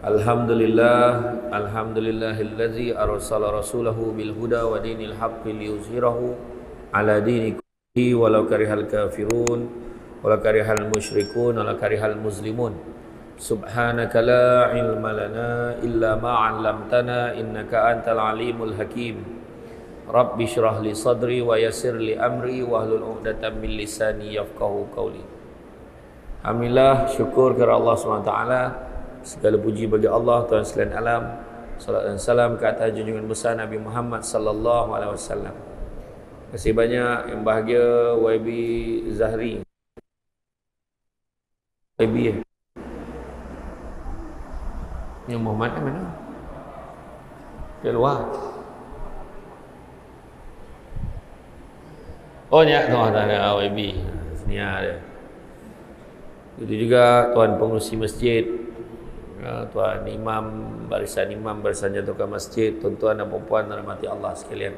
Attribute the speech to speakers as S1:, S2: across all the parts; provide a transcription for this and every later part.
S1: Alhamdulillahillazi arsala rasulahu bil huda wa dinil haqqi liyuzhirahu ala dini kullihi walau karihal kafirun walau karihal musyrikun walau karihal muslimun. Subhanaka la ilma lana illa ma 'allamtana innaka antal alimul hakim. Rabbi shrah li sadri wa yassir li amri wahlul 'uqdatam min lisani yafqahu qawli. Alhamdulillah, syukur kepada Allah SWT. Segala puji bagi Allah, Tuhan sekalian alam. Salat dan salam ke atas junjungan besar Nabi Muhammad sallallahu alaihi wasallam. Terima kasih banyak yang bahagia YB Zahri. YB yang Muhammad kan mana? Ke luar. Oh ni tu ada YB. Sini ada. Itu juga tuan pengurusi masjid, tuan imam, barisan jatuhkan masjid, tuan-tuan dan puan-puan rahmati Allah sekalian.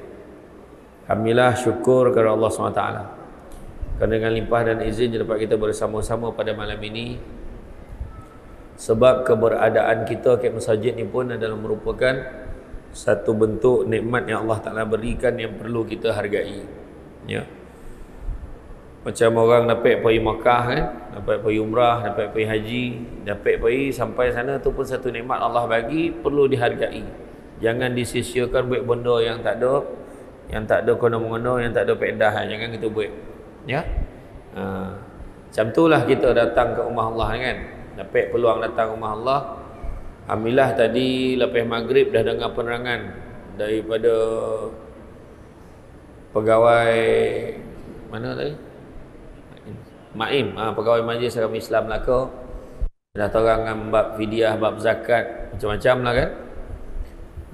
S1: Alhamdulillah, syukur kepada Allah SWT kerana dengan limpah dan izin dapat kita bersama-sama pada malam ini. Sebab keberadaan kita ke masjid ni pun adalah merupakan satu bentuk nikmat yang Allah Ta'ala berikan yang perlu kita hargai, ya. Macam orang dapat pergi Makkah kan, dapat pergi umrah, dapat pergi haji, dapat pergi sampai sana tu pun satu nikmat Allah bagi, perlu dihargai. Jangan disisiakan buat benda yang tak ada kono-mono, yang tak ada faedah, jangan kita buat. Ya. Macam itulah kita datang ke rumah Allah kan. Dapat peluang datang ke rumah Allah. Alhamdulillah tadi lepas maghrib dah dengar penerangan daripada pegawai mana tadi? Maim, pegawai majlis agama Islam Melaka. Dah terang dengan bab fidyah, bab zakat, macam-macam lah kan,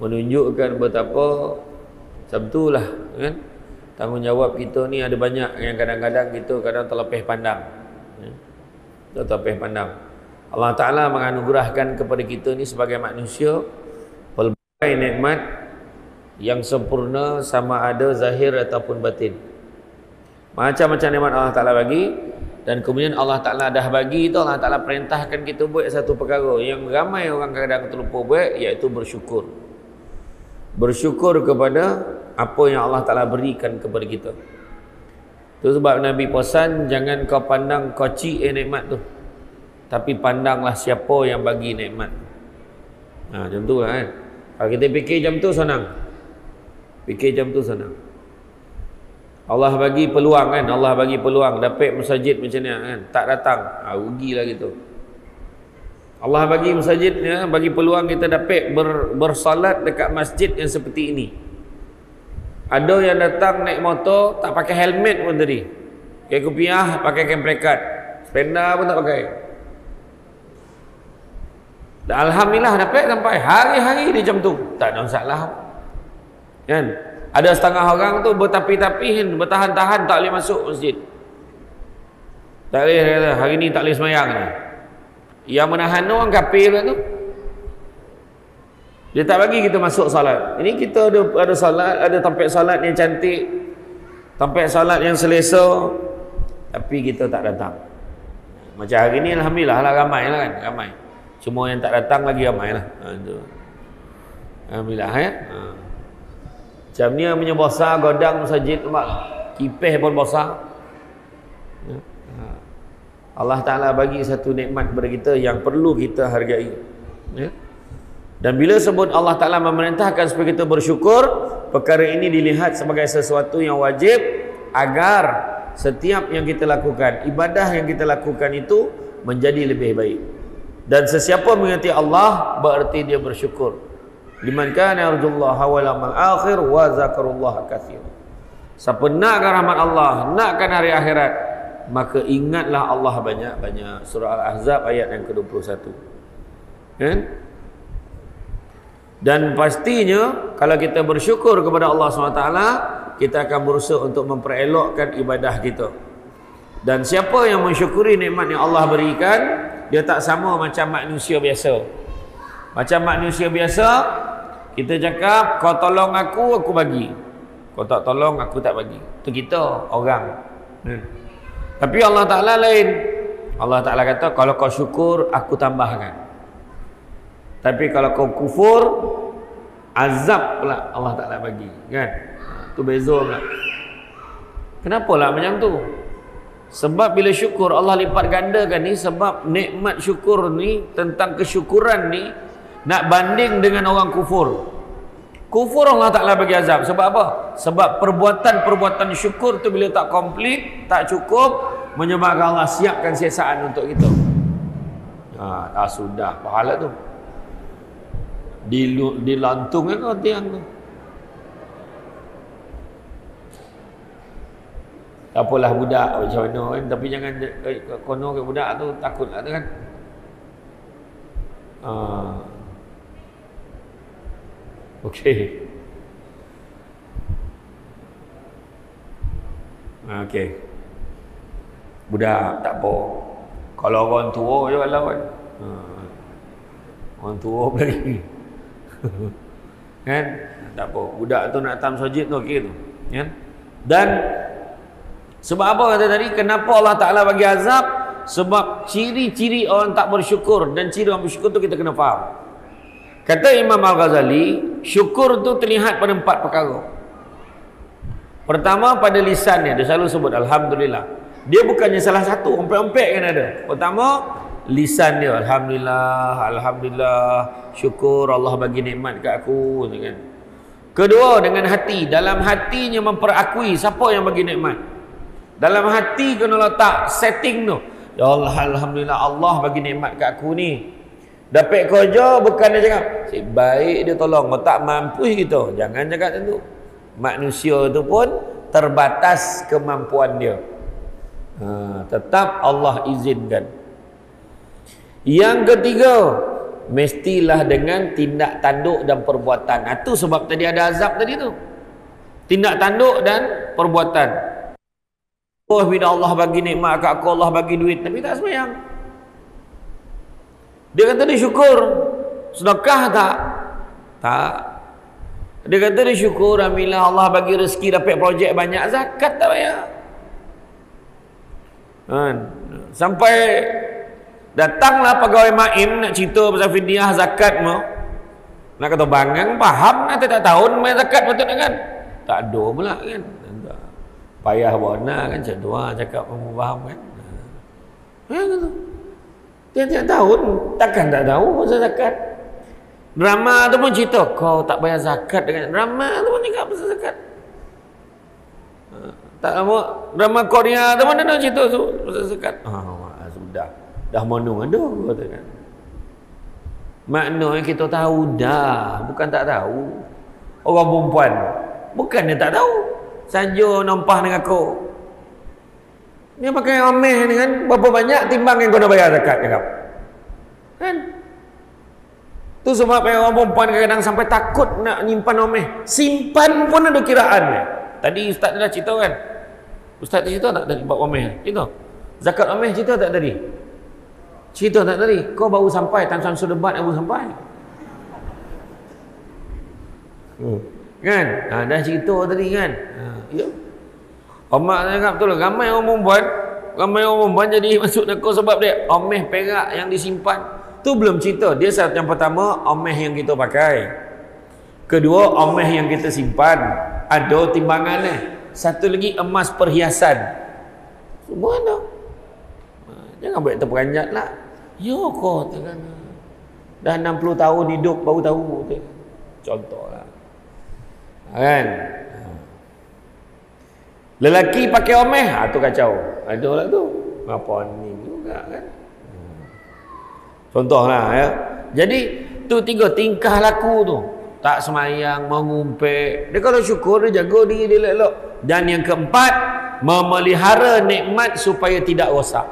S1: menunjukkan betapa macam itulah kan, tanggungjawab kita ni ada banyak yang kadang-kadang kita terlepih pandang, ya? Terlepih pandang. Allah Ta'ala menganugerahkan kepada kita ni sebagai manusia pelbagai nikmat yang sempurna, sama ada zahir ataupun batin. Macam-macam nikmat Allah Ta'ala bagi. Dan kemudian Allah Ta'ala dah bagi tu, Allah Ta'ala perintahkan kita buat satu perkara yang ramai orang kadang terlupa buat, iaitu bersyukur. Bersyukur kepada apa yang Allah Ta'ala berikan kepada kita. Itu sebab Nabi pesan, jangan kau pandang kau nikmat tu, tapi pandanglah siapa yang bagi nikmat. Macam tu lah kan. Kalau kita fikir jam tu senang, Allah bagi peluang kan, Allah bagi peluang dapat masjid macam ni kan, tak datang, rugilah gitu. Allah bagi masjid, ya, bagi peluang kita dapat bersolat dekat masjid yang seperti ini. Ada yang datang naik motor tak pakai helmet pun tadi, pakai kopiah, pakai kain pelekat, sepeda pun tak pakai. Dan alhamdulillah dapat sampai hari-hari di jam tu, tak ada masalah kan. Ada setengah orang tu bertapi-tapi, bertahan-tahan tak boleh masuk masjid. Tak boleh kata, hari ni tak boleh semayang ni. Yang menahan orang kafir tu, dia tak bagi kita masuk salat. Ini kita ada salat, ada tempat salat yang cantik, tempat salat yang selesa, tapi kita tak datang. Macam hari ni alhamdulillah lah, ramai lah kan, ramai. Cuma yang tak datang lagi ramai lah. Alhamdulillah ya. Macam ni punya besar godang masjid, kipih pun besar. Allah Ta'ala bagi satu nikmat kepada kita yang perlu kita hargai, ya? Dan bila sebut Allah Ta'ala memerintahkan supaya kita bersyukur, perkara ini dilihat sebagai sesuatu yang wajib agar setiap yang kita lakukan, ibadah yang kita lakukan itu menjadi lebih baik. Dan sesiapa mengingati Allah berarti dia bersyukur. Liman kana yarjullaha wal yawmal akhir wa zakarullaha katsira. Siapa nakkan rahmat Allah, nakkan hari akhirat, maka ingatlah Allah banyak-banyak. Surah Al-Ahzab ayat yang ke-21. Kan? Dan pastinya kalau kita bersyukur kepada Allah SWT, kita akan berusaha untuk memperelokkan ibadah kita. Dan siapa yang mensyukuri nikmat yang Allah berikan, dia tak sama macam manusia biasa. Macam manusia biasa, kita cakap, kau tolong aku bagi. Kau tak tolong, aku tak bagi. Itu kita, orang. Tapi Allah Ta'ala lain. Allah Ta'ala kata, kalau kau syukur, aku tambahkan. Tapi kalau kau kufur, azab pula Allah Ta'ala bagi. Kan? Tu beza pula. Kenapa lah macam tu? Sebab bila syukur, Allah lipat gandakan ni. Sebab nikmat syukur ni, tentang kesyukuran ni, nak banding dengan orang kufur. Kufur Allah Ta'ala bagi azab. Sebab apa? Sebab perbuatan-perbuatan syukur tu bila tak komplit, tak cukup, menyebabkan Allah siapkan siasaan untuk kita. Dah sudah pahala tu dilantungkan kau tiang tu. Tak apalah budak macam mana kan, tapi jangan kono ke budak tu takutlah tu kan. Okey. Okey. Budak tak apa. Kalau orang tua je lawan. Orang tua lagi. Kan? Tak apa. Budak tu nak tam sujud tu okey tu. Kan? Dan sebab apa kata tadi? Kenapa Allah Ta'ala bagi azab? Sebab ciri-ciri orang tak bersyukur, dan ciri orang bersyukur tu kita kena faham. Kata Imam Al-Ghazali, syukur tu terlihat pada 4 perkara. Pertama, pada lisannya. Dia selalu sebut Alhamdulillah. Dia bukannya salah satu, ompek-ompek kan ada. Pertama, lisan dia, Alhamdulillah, Alhamdulillah, syukur Allah bagi nikmat kat aku, kan. Kedua, dengan hati. Dalam hatinya memperakui siapa yang bagi nikmat. Dalam hati kena letak setting tu. Ya Allah, Alhamdulillah, Allah bagi nikmat kat aku ni. Dapat kerja, bukan dia cakap baik dia tolong, kau tak mampu gitu. Jangan cakap macam tu. Manusia tu pun terbatas kemampuan dia. Tetap Allah izinkan. Yang ketiga, mestilah dengan tindak tanduk dan perbuatan. Itu sebab tadi ada azab tadi tu. Tindak tanduk dan perbuatan. Oh, bila Allah bagi nikmat kat aku, Allah bagi duit, tapi tak sembahyang. Dia kata dia syukur. Sedekah tak? Tak. Dia kata dia syukur, alhamdulillah Allah bagi rezeki, dapat projek banyak, zakat tak bayar. Sampai datanglah pegawai Maim nak cerita pasal fidyah zakat mau. Nak kata bangang faham nak tak tahun main zakat patut kan? Tak ada pula kan. Payah bona kan macam tu cakap kamu faham kan. Gitu. Tiap-tiap tahun takkan tak tahu pasal zakat. Drama tu pun cerita kau tak bayar zakat dengan drama tu pun cakap pasal zakat. Tak lama drama Korea tu mana nak cerita tu pasal zakat. Sudah dah monong ada kata kan. Maknanya kita tahu dah, bukan tak tahu. Orang perempuan bukan dia tak tahu, saja nampah dengan kau. Dia pakai ameh dengan berapa banyak timbang yang kau nak bayar zakat cakap. Kan? Tu sebab orang perempuan kadang-kadang sampai takut nak nyimpan ameh. Simpan pun ada kiraannya. Tadi ustaz dah cerita kan? Ustaz cerita tak tadi bab ameh? Cerita. Zakat ameh cerita tak tadi? Cerita tak tadi? Kau baru sampai, Tan Samsul debat baru sampai. Kan? Dah cerita tadi kan? Ya. Omak cakap betul lah. Ramai orang perempuan jadi masuk neraka sebab dia ameh perak yang disimpan. Tu belum cerita. Dia satu yang pertama, ameh yang kita pakai. Kedua, ameh yang kita simpan. Ada timbangannya. Satu lagi, emas perhiasan. Semua ada. Jangan buat terperanjat lah. Ya kau tengah dah 60 tahun hidup baru tahu. Contohlah. Kan? Lelaki pakai omeh, tu kacau. Ada lah tu. Apa ni juga kan? Contohlah ya. Jadi tu 3 tingkah laku tu. Tak semayang, mengumpet. Dia kalau syukur dia jaga diri dia elok. Dan yang keempat, memelihara nikmat supaya tidak rosak.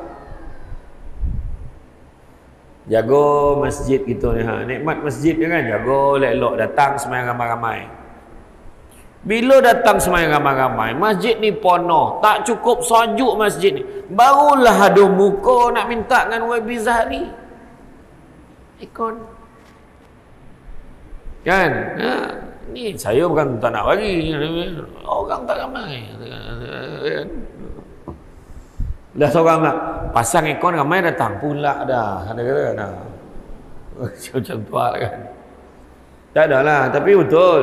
S1: Jaga masjid gitu ni nikmat masjid dia kan, jaga elok-elok, datang semayang ramai-ramai. Bila datang semayang ramai-ramai, masjid ni penuh, tak cukup sajuk masjid ni, barulah ada muka nak minta dengan Wabi Zahri ikon kan. Ni saya bukan tak nak bagi, orang tak ramai dah seorang nak pasang aircon ramai datang pula dah. Ada kata dah. Macam tu lah kan. Tak ada lah, tapi betul.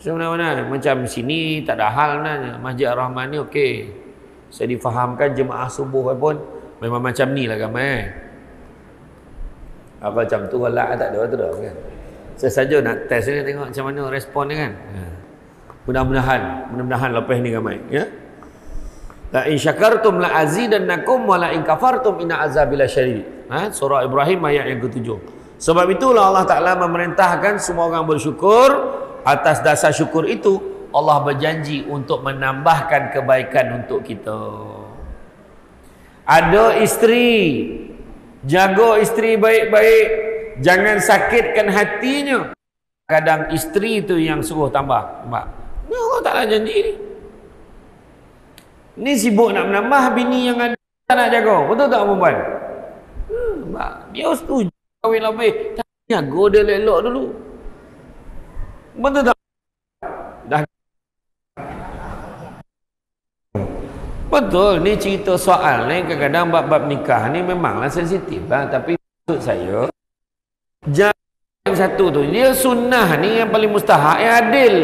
S1: Sebenarnya macam sini tak ada hal sebenarnya. Masjid Ar-Rahman ni okey. Saya difahamkan jemaah subuh pun memang macam ni lah ramai. Apa macam tu lah tak ada tu dah kan. Saya saja nak test ni tengok macam mana respon dia kan. Mudah-mudahan lepas ni ramai ya. La in syakartum la azidannakum wa la in kafartum inna azabi lasyadid. Surah Ibrahim ayat yang ke-7. Sebab itulah Allah Taala memerintahkan semua orang bersyukur. Atas dasar syukur itu Allah berjanji untuk menambahkan kebaikan untuk kita. Ada isteri, jaga isteri baik-baik, jangan sakitkan hatinya. Kadang isteri itu yang suruh tambah. Nampak? Ni Allah Taala janji ni. Ni sibuk nak menambah, bini yang ada nak jaga. Betul tak perempuan? Dia setuju kahwin lebih. Jaga dia elok dulu. Betul tak? Dah. Betul, ni cerita soal ni kadang-kadang bab-bab nikah ni memanglah sensitif lah. Tapi maksud saya, yang satu tu, dia sunnah ni yang paling mustahak, yang adil.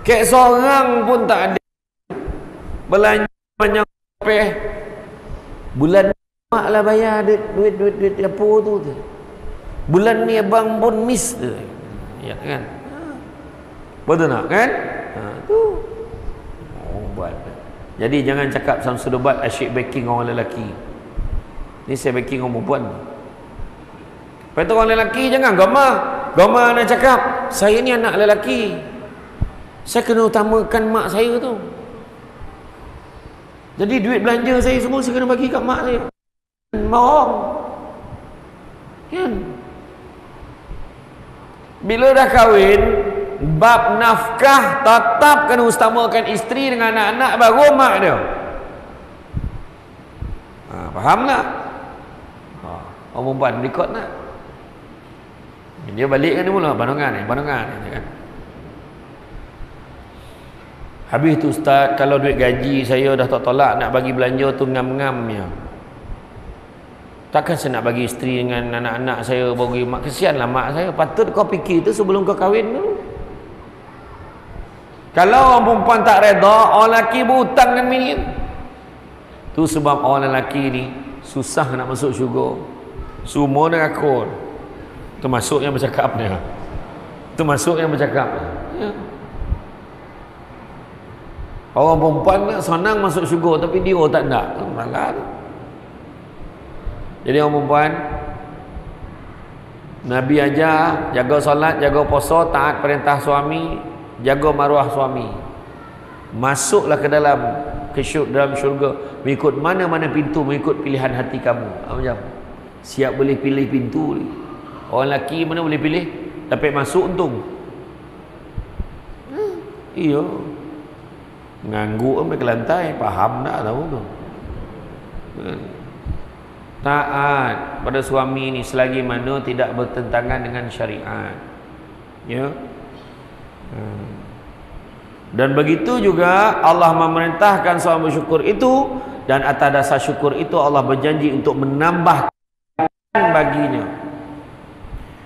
S1: Kayak seorang pun tak adil. Belanja banyak bulan mak lah bayar duit dapur tu. Bulan ni abang pun miss tu. Ya kan? Betul tak kan? Tu. Buat. Jadi jangan cakap Samsul Debat asyik backing orang lelaki. Ni saya backing orang perempuan. Lepas tu orang lelaki jangan gamar. Gamar nak cakap, saya ni anak lelaki. Saya kena utamakan mak saya tu. Jadi duit belanja saya semua saya kena bagi kat mak saya. Bohong. Kan? Bila dah kahwin, bab nafkah tetap kena utamakan isteri dengan anak-anak, baru mak dia. Faham tak? Orang perempuan rekod tak? Dia balik kan dia mula bandungan ni kan. Habis tu ustaz, kalau duit gaji saya dah tak tolak nak bagi belanja tu ngam-ngamnya. Takkan saya nak bagi isteri dengan anak-anak saya bagi mak, kesianlah mak saya. Patut kau fikir tu sebelum kau kahwin dulu. Kalau orang perempuan tak reda, orang lelaki berhutang dengan bini. Tu sebab orang lelaki ni susah nak masuk syurga. Semua neraka. Termasuk yang bercakap ni. Termasuk yang bercakap. Ya. Orang perempuan nak senang masuk syurga tapi dia tak nak. Malah tu. Jadi orang perempuan, Nabi ajar jaga solat, jaga puasa, taat perintah suami, jaga maruah suami. Masuklah ke dalam dalam syurga mengikut mana-mana pintu, mengikut pilihan hati kamu. Macam siap boleh pilih pintu ni. Orang lelaki mana boleh pilih, dapat masuk untung. Iya. Ngangguk sampai ke lantai, faham tak tahu tu. Taat pada suami ni selagi mana tidak bertentangan dengan syariat. Ya. Dan begitu juga Allah memerintahkan seorang bersyukur itu, dan atas dasar syukur itu Allah berjanji untuk menambahkan baginya.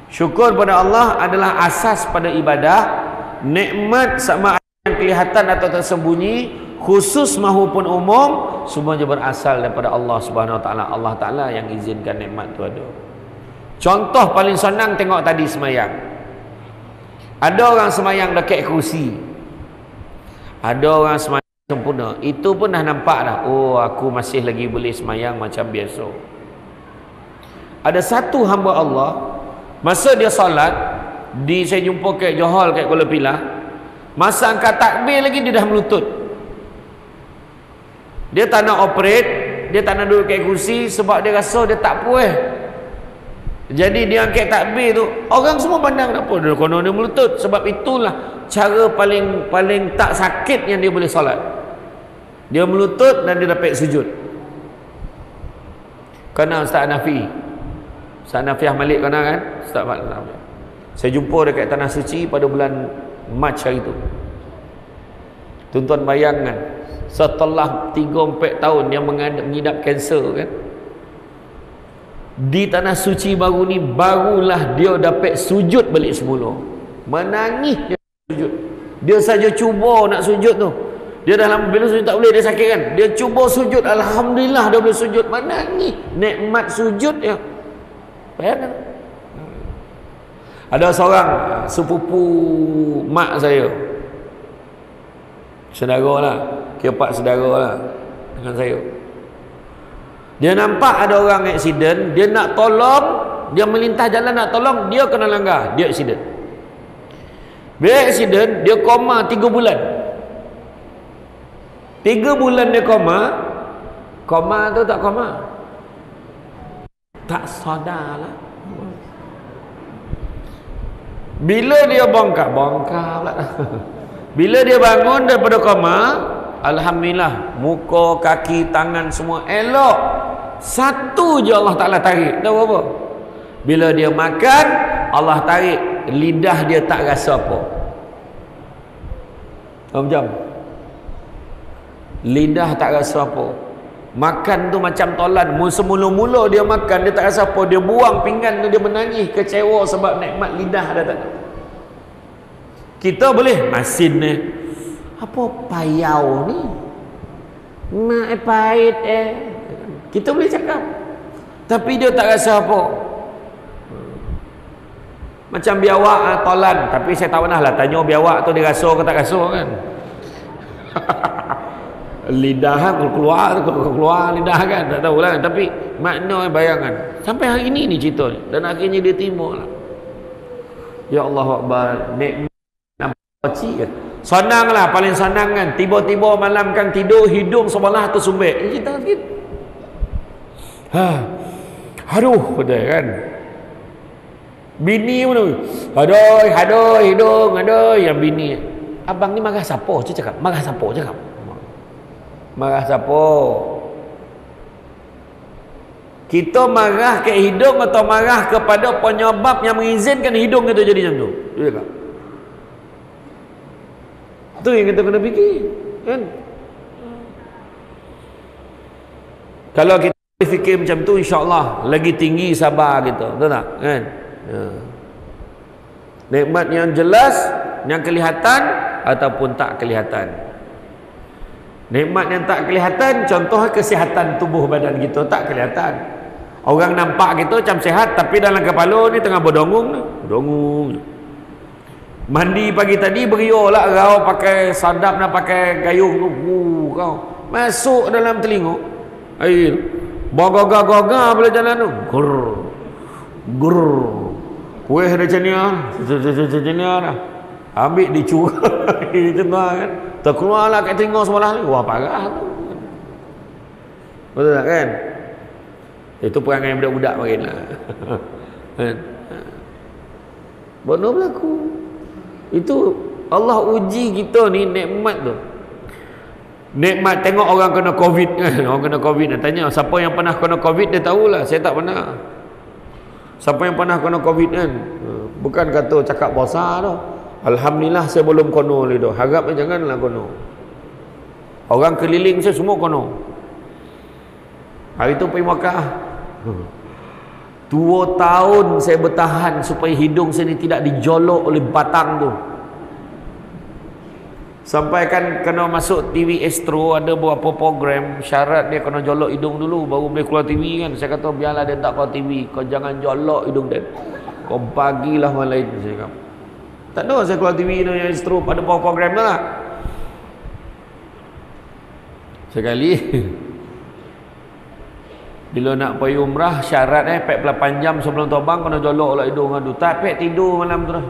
S1: Syukur pada Allah adalah asas pada ibadah. Nikmat sama ada yang kelihatan atau tersembunyi, khusus maupun umum, semuanya berasal daripada Allah Subhanahu Wa Taala. Allah Taala yang izinkan nikmat tu ada. Contoh paling senang tengok tadi semayang. Ada orang semayang dekat kerusi. Ada orang semayang sempurna. Itu pun dah nampak dah. Oh, aku masih lagi boleh semayang macam biasa. Ada satu hamba Allah, masa dia solat, saya jumpa kat Johor, kat Kuala Pilah, masa angkat takbir lagi dia dah melutut. Dia tak nak operate, dia tak nak duduk kat kursi sebab dia rasa dia tak puas. Jadi dia angkat takbir tu, orang semua pandang kenapa dia konon dia melutut. Sebab itulah cara paling tak sakit yang dia boleh solat. Dia melutut dan dia dapat sujud. Kenal Ustaz Nafi, Ustaz Nafiah Malik kenal kan? Ustaz Malik. Saya jumpa dekat Tanah Suci pada bulan Mac hari tu. Tuan-tuan bayangkan, setelah 3-4 tahun dia mengidap kanser kan, di tanah suci baru ni barulah dia dapat sujud balik semula. Menangis dia sujud. Dia saja cuba nak sujud tu, dia dah lama bila sujud tak boleh, dia sakit kan, dia cuba sujud, alhamdulillah dia boleh sujud. Menangis nikmat sujud ya. Bayangkan. Ada seorang sepupu mak saya, saudara lah, kira pak saudara lah dengan saya. Dia nampak ada orang aksiden, dia nak tolong, dia melintas jalan nak tolong, dia kena langgar, dia aksiden. Bila aksiden, dia koma 3 bulan. 3 bulan dia koma. Koma tu tak koma, tak sadar lah. Bila dia bongkar pula. Bila dia bangun daripada koma, alhamdulillah, muka, kaki, tangan semua elok. Satu je Allah Ta'ala tarik. Tahu apa? Bila dia makan, Allah tarik, lidah dia tak rasa apa. Macam lidah tak rasa apa. Makan tu macam tolan. Semula-mula dia makan, dia tak rasa apa. Dia buang pinggan tu, dia menangis kecewa sebab nikmat lidah dah tak ada. Kita boleh masin ni, apa payau ni, mak pahit kita boleh cakap, tapi dia tak rasa apa. Macam biawak tolan, tapi saya tak pernah lah tanya biawak tu dia rasa ke tak rasa kan. Lidah keluar lidah kan, tak tahulah, tapi makna bayangan sampai hari ini cerita ni, dan akhirnya dia terima lah. Ya Allah Akbar, nikmat kan. Senang lah, paling senang kan, tiba-tiba malam kan tidur hidung sebelah tersumbit, cerita sikit, aduh betul kan. Bini pun aduh hidung aduh, yang bini, abang ni marah siapa? Saya cakap marah siapa? Cakap marah siapa? Kita marah ke hidung atau marah kepada penyebab yang mengizinkan hidung itu jadi macam tu? Dia cakap tu yang kita kena fikir kan. Kalau kita fikir macam tu, insya-Allah lagi tinggi sabar kita, betul tak kan? Nikmat yang jelas, yang kelihatan ataupun tak kelihatan. Nikmat yang tak kelihatan, contoh kesihatan tubuh badan kita tak kelihatan. Orang nampak kita macam sihat, tapi dalam kepala ni tengah berdongung. Mandi pagi tadi beriuk lah kau, pakai sadap nak pakai gayung kau masuk dalam telinga air boga-goga boleh jalan tu gur kuih dah cenia dah ambil dicurah macam tu kan, terkeluar lah kat telinga sebelah ni, wah parah tu. Betul tak kan? Itu perangai budak-budak makin lah. Bodoh berlaku. Itu Allah uji kita ni nikmat tu. Nikmat tengok orang kena Covid kan. Orang kena Covid, tanya siapa yang pernah kena Covid, dia tahulah. Saya tak pernah. Siapa yang pernah kena Covid kan? Bukan kata cakap besar tu. Alhamdulillah saya belum kono lagi tu. Harapnya janganlah kono. Orang keliling saya semua kono. Hari tu pergi Makkah. 2 tahun saya bertahan supaya hidung saya ni tidak dijolok oleh batang tu. Sampai kan kena masuk TV Astro, ada beberapa program syarat dia kena jolok hidung dulu baru boleh keluar TV kan. Saya kata biarlah dia tak keluar TV, kau jangan jolok hidung dia, kau bagilah orang lain. Saya kata tak ada saya keluar TV tu yang Astro pada program tu lah. Sekali bila nak pergi umrah, syarat 48 jam sebelum terbang kena jolok lah hidung. Aduh, tak tidur malam tu dah.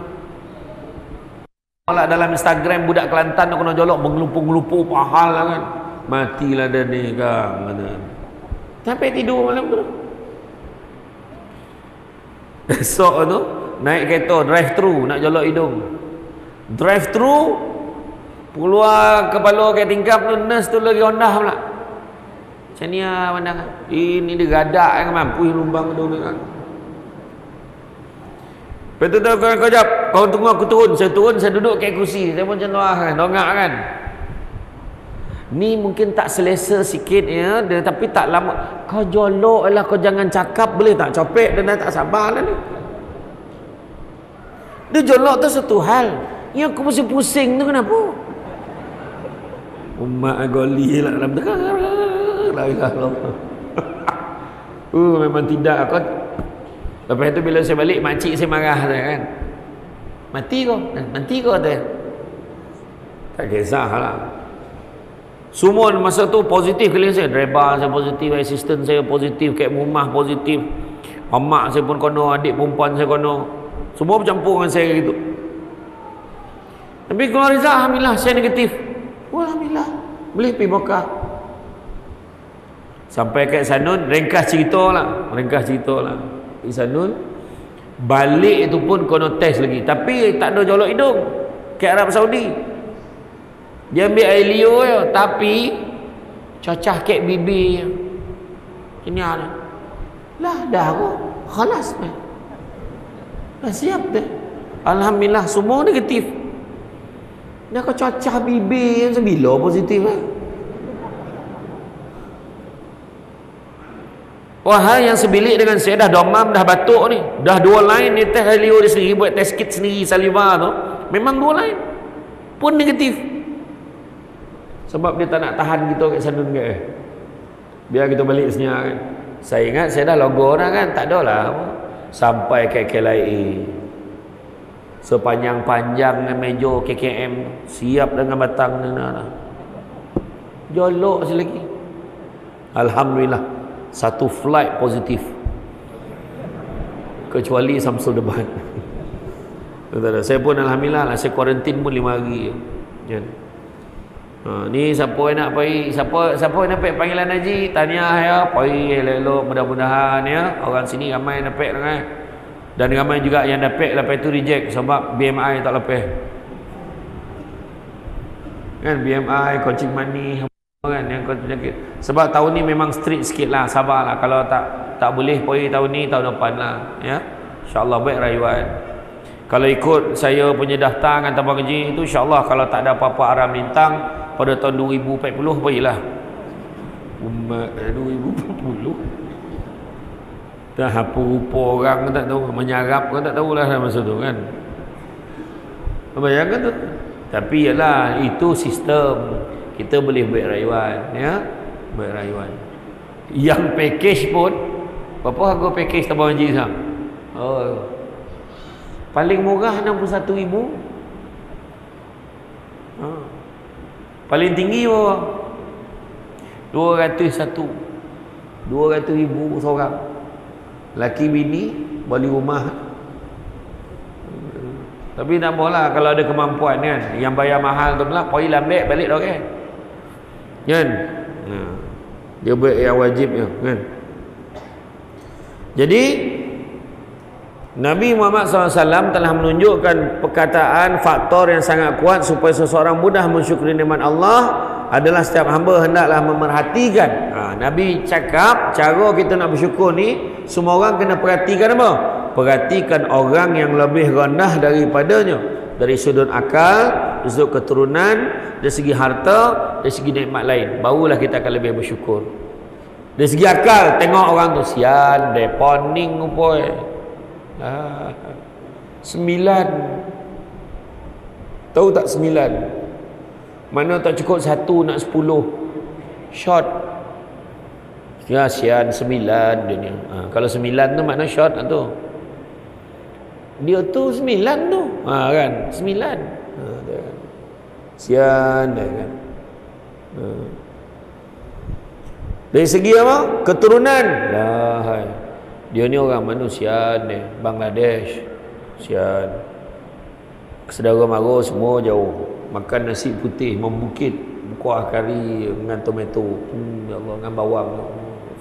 S1: Kalau dalam Instagram budak Kelantan tu kena jolok mengelupur-ngelupur pahal lah kan. Matilah dia ni kan. Sampai tidur malam tu dah. Esok tu naik kereta drive-thru nak jolok hidung. Drive-thru keluar kepala ke tingkap tu, nurse tu lagi ondah pula. Macam ni lah pandangan. Ini dia gadak kan, mampu lumbang hidung dia kan. Lepas tu kau jap, kau tunggu aku turun. Saya turun, saya duduk kat kursi. Saya pun macam tu lah kan, dongak kan. Ni mungkin tak selesa sikit ya, dia, tapi tak lama. Kau jolok lah, kau jangan cakap, boleh tak? Copek dan tak sabar lah ni. Dia jolok tu satu hal. Yang aku mesti pusing tu kenapa? Umat goli lah dalam tengah. La ilaha illallah. Memang tidak aku. Lepas tu bila saya balik, makcik saya marah saya kan. Mati kau tu. Tak kisah lah. Semua masa tu positif kali saya. Driver saya positif, assistant saya positif, kat rumah positif. Mak saya pun kono, adik perempuan saya kono. Semua bercampur dengan saya gitu. Tapi kalau Rizal, alhamdulillah saya negatif. Alhamdulillah. Boleh pergi Mekah. Sampai kat Sanun, ringkas cerita lah. Di Sanun, balik itu pun kono test lagi. Tapi tak ada jolok hidung. Kat Arab Saudi. Dia ambil air liur je, tapi cacah kek bibir. Ini ada. Lah dah aku. Khalas dah. Dah siap dah. Alhamdulillah semua negatif. Dia kau cacah bibir yang sebila positif lah. Wahai yang sebilik dengan saya, dah domam, dah batuk ni. Dah 2 lain ni test air liur dia sendiri, buat test kit sendiri, saliva tu. Memang 2 lain. Pun negatif. Sebab dia tak nak tahan kita kat sana ke. Biar kita balik sini kan. Saya ingat saya dah logo dah kan. Tak ada lah. Sampai ke KLIA. Sepanjang-panjang meja KKM. Siap dengan batang dan jolok sekali lagi. Alhamdulillah. 1 flight positif. Kecuali Samsul Debat. Saya pun alhamdulillah lah. Saya kuarantin pun 5 hari. Jangan. Ni siapa yang nak pergi, siapa yang dapat panggilan haji, tahniah ya, pergi elok-elok, mudah-mudahan ya. Orang sini ramai yang dapat kan. Dan ramai juga yang dapat lepas tu reject sebab BMI tak lepas. Kan BMI, kencing mani kan yang penyakit. Sebab tahun ni memang strict sikit lah, sabarlah. Kalau tak boleh pergi tahun ni, tahun depan lah ya. InsyaAllah baik rayuan. Kalau ikut saya punya daftar dengan tabang haji itu, insyaAllah kalau tak ada apa-apa haram lintang pada tahun 2040 pergilah. Umat 2040 dah apa rupa orang tak tahu, menyarap kan tak tahulah masa tu kan. Bayangkan tu. Tapi yalah, itu sistem. Kita boleh buat rayuan ya. Buat rayuan. Yang package pun, berapa harga package tabang haji sekarang? Paling murah 61,000. Paling tinggi berapa? 200,000 seorang. Laki bini beli rumah. Tapi tak apalah kalau ada kemampuan kan. Yang bayar mahal tu pula pergi lambat balik dah kan. Kan? Dia buat yang wajib je kan. Jadi Nabi Muhammad SAW telah menunjukkan perkataan faktor yang sangat kuat supaya seseorang mudah mensyukuri nikmat Allah adalah setiap hamba hendaklah memerhatikan. Nabi cakap cara kita nak bersyukur ni semua orang kena perhatikan apa? Perhatikan orang yang lebih rendah daripadanya dari sudut akal, dari sudut keturunan, dari segi harta, dari segi nikmat lain. Barulah kita akan lebih bersyukur. Dari segi akal, tengok orang tu sian, dia poning rupanya. 9. Tahu tak 9? Mana tak cukup 1 nak 10. Short. Ya sian 9 dia ni. Kalau 9 tu makna short lah tu. Dia tu 9 tu. Kan 9. Sian dia kan. Dari segi apa? Keturunan. Hai. Dia ni orang manusia ni, Bangladesh. Sian. Saudara mara semua jauh. Makan nasi putih membukit, kuah kari dengan tomato. Ya Allah, dengan bawang.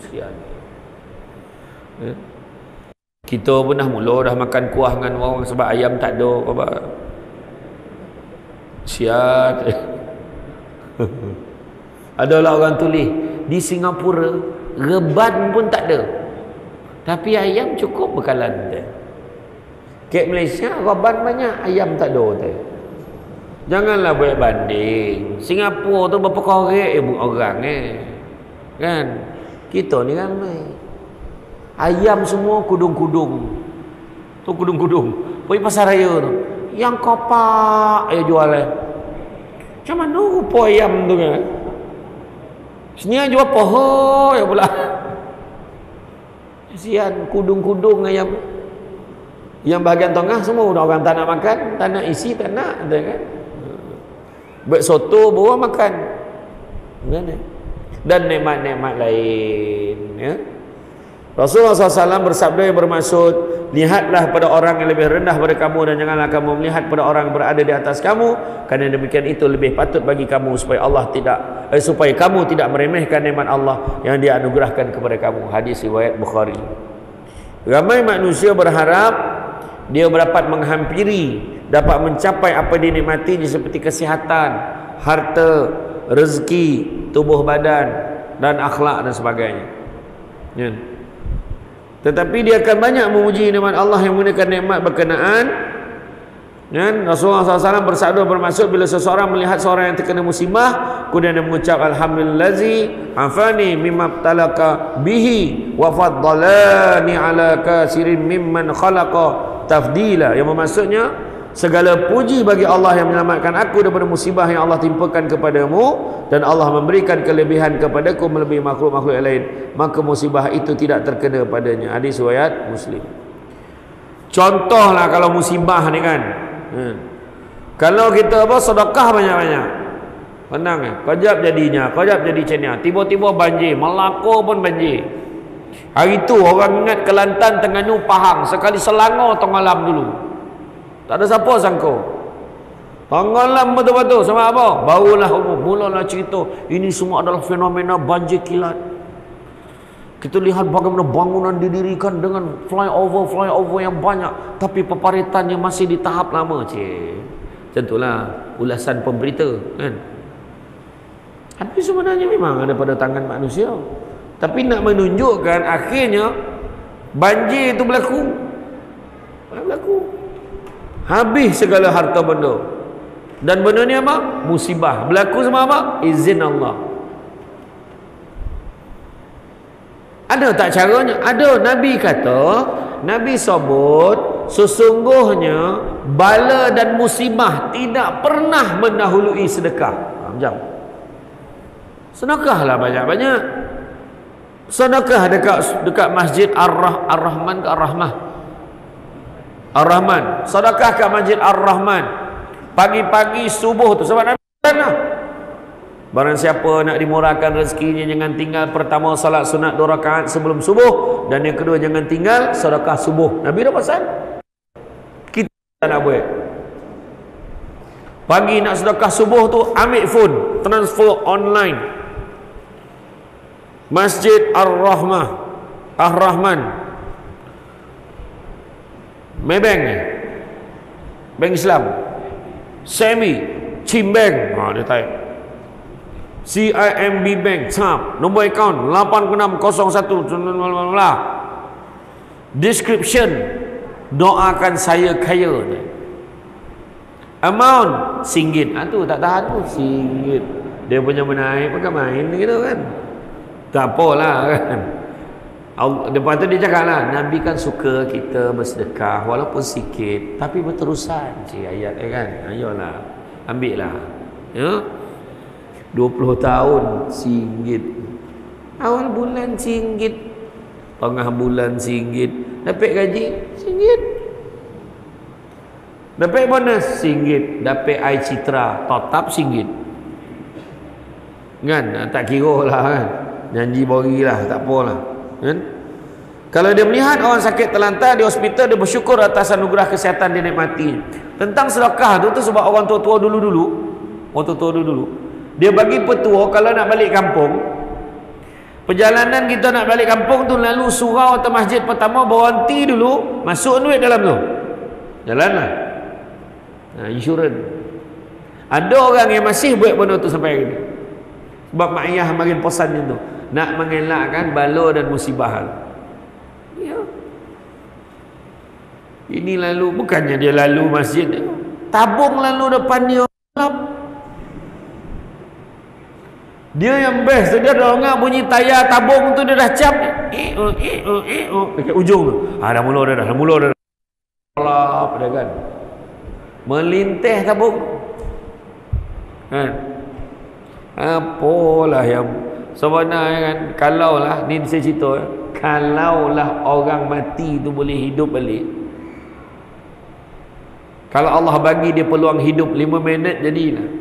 S1: Sian. Kita pun dah mula dah makan kuah dengan orang sebab ayam tak ada apa. Sian. Adalah orang tulis di Singapura reban pun tak ada. Tapi ayam cukup bekalan dia. Kat Malaysia reban banyak, ayam tak ada dia. Janganlah buat banding. Singapura tu berapa korek orang kan. Kita ni ramai. Ayam semua kudung-kudung. Tu kudung-kudung. Pergi pasar raya tu. Yang kopak jual Macam mana rupa ayam tu kan? Sini jual pohon ya pula. Kesian kudung-kudung ayam. Yang bahagian tengah semua orang tak nak makan, tak nak isi, tak nak kan. Buat soto bawa makan. Dan nikmat-nikmat lain ya. Rasulullah SAW bersabda yang bermaksud, lihatlah pada orang yang lebih rendah pada kamu dan janganlah kamu melihat pada orang yang berada di atas kamu, kerana demikian itu lebih patut bagi kamu supaya supaya kamu tidak meremehkan nikmat Allah yang Dia anugerahkan kepada kamu. Hadis riwayat Bukhari. Ramai manusia berharap dia dapat menghampiri, dapat mencapai apa dinikmatinya seperti kesihatan, harta, rezeki, tubuh badan dan akhlak dan sebagainya. Ya. Tetapi dia akan banyak memuji nikmat Allah yang menggunakan nikmat berkenaan. Dan Rasulullah SAW bersabda bermaksud bila seseorang melihat seorang yang terkena musibah, kemudian dia mengucap alhamdulillazi afani mimma talaka bihi wa faddalani ala kasirin mimman khalaqa tafdila, yang bermaksudnya segala puji bagi Allah yang menyelamatkan aku daripada musibah yang Allah timpakan kepadamu, dan Allah memberikan kelebihan kepadaku melebihi makhluk-makhluk yang lain, maka musibah itu tidak terkena padanya. Hadis riwayat Muslim. Contohlah kalau musibah ni kan, kalau kita sedekah banyak-banyak, tenang kejap jadinya, kejap jadi macam, tiba-tiba banjir, Melaka pun banjir. Hari tu orang ingat Kelantan, Terengganu, Pahang, sekali Selangor tenggelam dulu. Tak ada siapa sangka. Tenggelam betul-betul. Sebab apa? Barulah mulalah cerita. Ini semua adalah fenomena banjir kilat. Kita lihat bagaimana bangunan didirikan dengan flyover yang banyak, tapi peparitannya masih di tahap lama. Macam itulah ulasan pemberita kan. Tapi sebenarnya memang ada pada tangan manusia. Tapi nak menunjukkan akhirnya banjir itu berlaku. Habis segala harta benda. Dan benda ni apa? Musibah. Berlaku sama apa? Izin Allah. Ada tak caranya? Ada. Nabi kata, Nabi sebut sesungguhnya bala dan musibah tidak pernah mendahului sedekah. Macam sedekahlah banyak-banyak. Sedekah dekat Masjid Ar-Rahman ke Ar-Rahmah? Ar-Rahman. Sedekah kat Masjid Ar-Rahman pagi-pagi subuh tu. Sebab Nabi sana, barang siapa nak dimurahkan rezekinya, jangan tinggal pertama salat sunat 2 rakaat sebelum subuh, dan yang kedua jangan tinggal sedekah subuh. Nabi dah pesan, kita tak nak buat. Pagi nak sedekah subuh tu, ambil phone, transfer online. Masjid Ar-Rahmah, Ar-Rahman, Maybank, Bank Islam, Semi, Cimbank, dia type CIMB Bank, tap, nombor akaun 8601, description, doakan saya kaya. Amount RM1. Tu tak tahan tu RM1. Dia punya menaik pakai main gitu kan. Tak apalah kan. Lepas tu dia cakap lah, Nabi kan suka kita bersedekah walaupun sikit, tapi berterusan. Ayat kan, ayolah ambil lah ya. 20 tahun RM1, awal bulan RM1, tengah bulan RM1, dapat gaji RM1, dapat bonus RM1, dapat air citra tetap RM1 kan. Tak kira lah kan, janji bagi lah, tak apalah kan. Kalau dia melihat orang sakit terlantar di hospital, dia bersyukur atas anugerah kesihatan dia nikmati. Tentang sedekah tu sebab orang tua-tua dulu, dia bagi petua kalau nak balik kampung, perjalanan kita nak balik kampung tu, lalu surau atau masjid pertama berhenti dulu, masuk duit dalam tu, jalanlah. Insurans. Ada orang yang masih buat benda tu sampai hari ni. Sebab mak ayah makin pesan tu, nak mengelakkan bala dan musibah. Ya. Ini lalu, bukannya dia lalu masjid, tabung lalu depan dia Dia yang best tu, dia dengar bunyi tayar tabung tu dia dah cap dekat ujung tu. Dah mula dah Allah pada kan. Melintih tabung. Kan? Apalah yang sebenarnya kan, kalaulah ni saya cerita, kalaulah orang mati tu boleh hidup balik. Kalau Allah bagi dia peluang hidup 5 minit jadilah.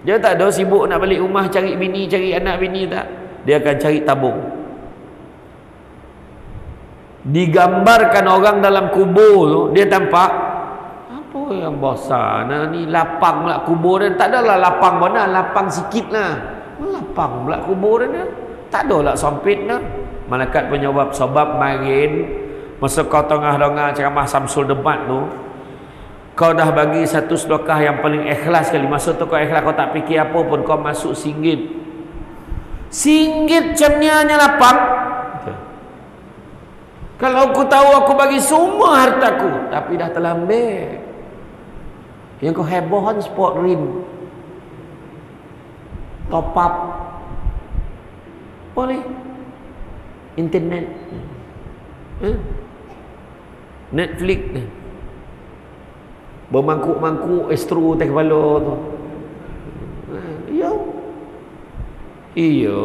S1: Dia tak ada sibuk nak balik rumah cari bini, cari anak bini, tak. Dia akan cari tabung. Digambarkan orang dalam kubur tu, dia tampak apa yang besar nah, ni lapang pula kubur dia. Tak adalah lapang mana, lapang sikit lah. Lapang pula kubur dia. Tak adalah sempit lah. Malaikat penyebab sebab marin masa kau tengah-tengah ceramah Samsul Debat tu, kau dah bagi satu sedekah yang paling ikhlas sekali. Masa tu kau ikhlas, kau tak fikir apa pun, kau masuk singgit. Singgit macam ni hanya lapang. Kalau aku tahu, aku bagi semua hartaku, tapi dah terlambat. Yang kau hebohan sport rim, top up, boleh internet, Netflix ni, bermangkuk-mangkuk estro atas kepala tu. Iya,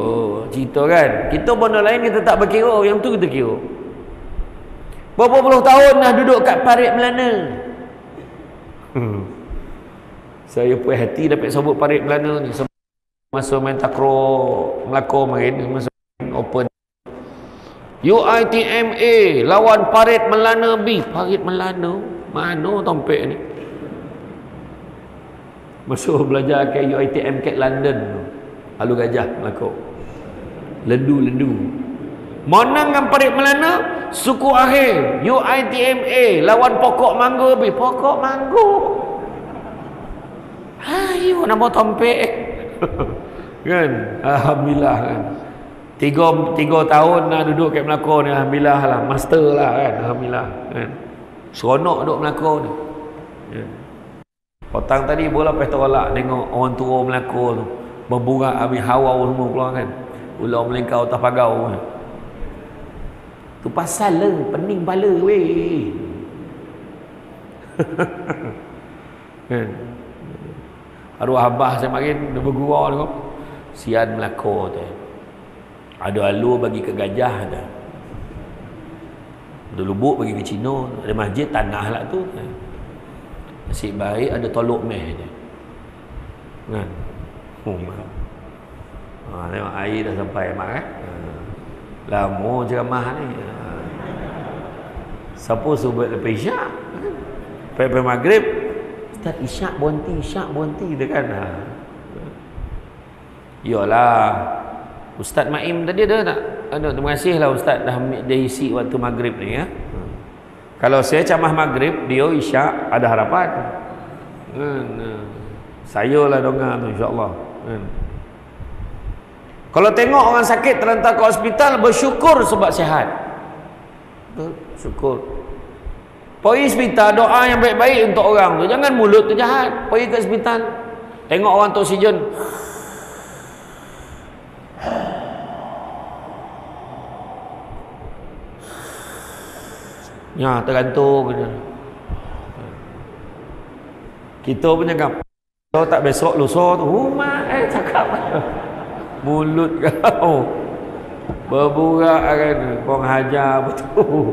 S1: cerita kan. Kita benda lain kita tak berkira, yang tu kita kira. Berapa puluh tahun dah duduk kat parit Melana. Saya puas hati dapat sebut parit Melana ni. Masa main takraw Melaka main, masa open UiTMA lawan parit Melana B. Parit Melana mana tompek ni? Masa belajar ke UiTM kat London, Halu Gajah Melaka, lendu menang dengan parit Melana. Suku akhir UiTMA lawan pokok mangga B. Pokok mangga, ayo nama tompek. Kan, alhamdulillah kan. Tiga tahun dah duduk kat Melaka ni, alhamdulillah lah, master lah kan, alhamdulillah kan. Seronok duduk Melaka ni. Ya. Petang tadi bola pesta tolak tengok orang tua Melaka tu berburak habis hawa semua keluar kan. Ular melingkar atas pagau. Tu pasal lah pening bala weh. Kan. Arwah abah saya makin dia bergurau tu. Sian Melaka tu. Ada alur bagi ke Gajah dah. Ada lubuk bagi ke Cina, ada masjid tanah lah tu. Nasib baik ada tolok meh je. Kan? Tengok air dah sampai mak kan. Lama ceramah ni. Siapa suruh lepas isyak? Lepas maghrib, Ustaz isyak berhenti dia kan. Yalah. Ustaz Maim tadi ada tak? Ada. Terima kasih lah Ustaz dah ambil dia isi waktu maghrib ni ya. Kalau saya camah maghrib, dia isyak, ada harapan. Saya lah dengar tu insya-Allah. Kalau tengok orang sakit terlantar ke hospital, bersyukur sebab sihat. Syukur. Pergi hospital, doa yang baik-baik untuk orang tu. Jangan mulut tu jahat. Pergi ke hospital, tengok orang tu oksigen. Ya, tergantung. Kita pun cakap, kalau tak besok lusa tu, cakap mulut kau berburak kan, kau hajar betul.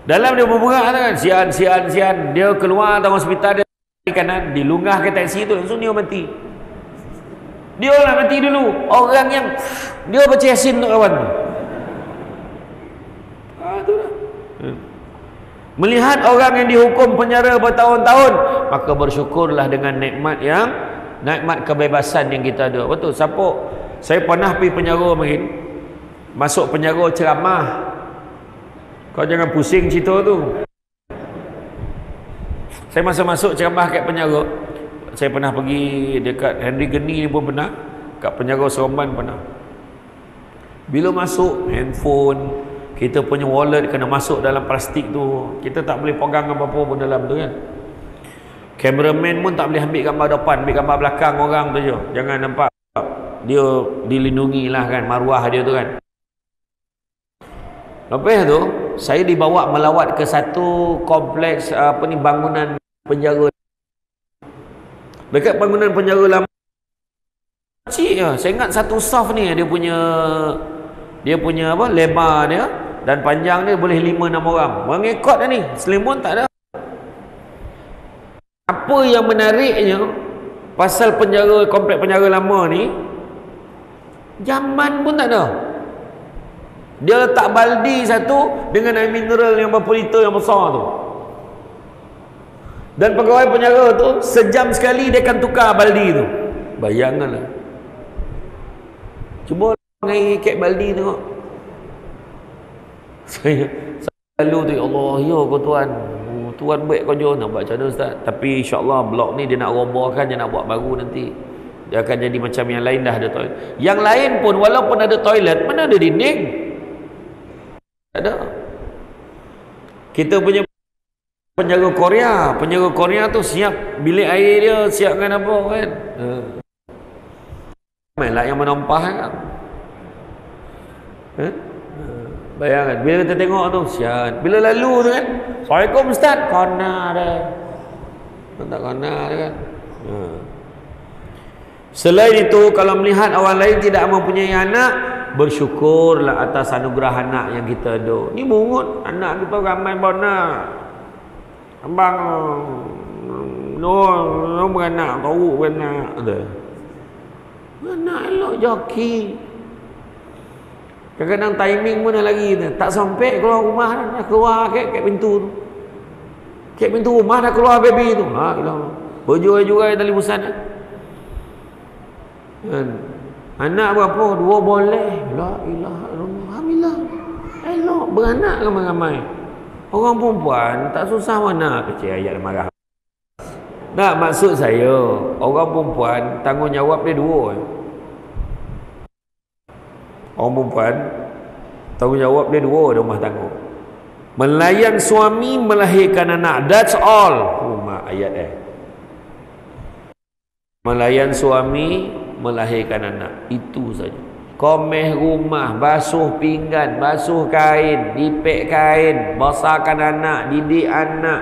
S1: Dalam dia berburak kan, sian, dia keluar dari hospital, dia kanan, dilunggah ke taksi tu, langsung dia mati. Dia lah mati dulu. Orang yang dia baca Yasin untuk kawan tu. Itulah. Melihat orang yang dihukum penjara bertahun-tahun, maka bersyukurlah dengan nikmat kebebasan yang kita ada. Betul. Saya pernah pergi penjara main. Masuk penjara ceramah. Kau jangan pusing cerita tu. Saya masa masuk ceramah kat penjara, saya pernah pergi dekat Henry Geni ni pun pernah, kat penjara Seremban pernah. Bila masuk, handphone, kita punya wallet kena masuk dalam plastik tu. Kita tak boleh pegang apa-apa pun dalam tu kan. Cameraman pun tak boleh ambil gambar depan, ambil gambar belakang orang tu je. Jangan nampak dia dilindungi lah kan, maruah dia tu kan. Lepas tu saya dibawa melawat ke satu kompleks bangunan penjara. Dekat bangunan penjara lama kecil je. Saya ingat satu saf ni dia punya lebar dia dan panjang dia boleh 5-6 orang. Mengikut dah ni, selimun tak ada. Apa yang menariknya pasal kompleks penjara lama ni, jamban pun tak ada. Dia letak baldi satu dengan air mineral yang berapa liter yang besar tu. Dan pegawai penjara tu sejam sekali dia akan tukar baldi tu. Bayangkanlah. Cuba ngai kek baldi tengok. Saya lalu tu, ya Allah, ya kau tuan. Tuan baik kau jauh nak buat macam mana ustaz? Tapi insya-Allah blok ni dia nak robohkan, dia nak buat baru nanti. Dia akan jadi macam yang lain, dah ada toilet. Yang lain pun walaupun ada toilet, mana ada dinding? Tak ada. Kita punya penjaga Korea tu siap bilik air dia, siapkan apa kan. Mainlah yang menampah kan. Bayangkan bila kita tengok tu, siap. Bila lalu tu kan, Assalamualaikum ustaz, kena dah. Tak kena dah kan. Selain itu, kalau melihat orang lain tidak mempunyai anak, bersyukurlah atas anugerah anak yang kita ada. Ni mungut, anak kita ramai banyak. Abang no beranak, tahu beranak ada. Anak elok joki. Kadang-kadang timing pun dah lagi tu. Tak sampai keluar rumah dah keluar kat pintu tu. Kat pintu rumah dah keluar baby tu. Ha ilah. Berjurai-jurai tali busan. Kan. Anak berapa? 2 boleh. La ilaha illallah. Alhamdulillah. Elok beranak ramai-ramai. Orang perempuan tak susah mana. Kecil ayat marah. Tak, maksud saya, orang perempuan tanggungjawab dia 2. Orang perempuan tanggungjawab dia 2 rumah tangga. Melayan suami, melahirkan anak. That's all. Mak ayat melayan suami, melahirkan anak. Itu saja. Komeh rumah, basuh pinggan, basuh kain, lipek kain, besarkan anak, didik anak.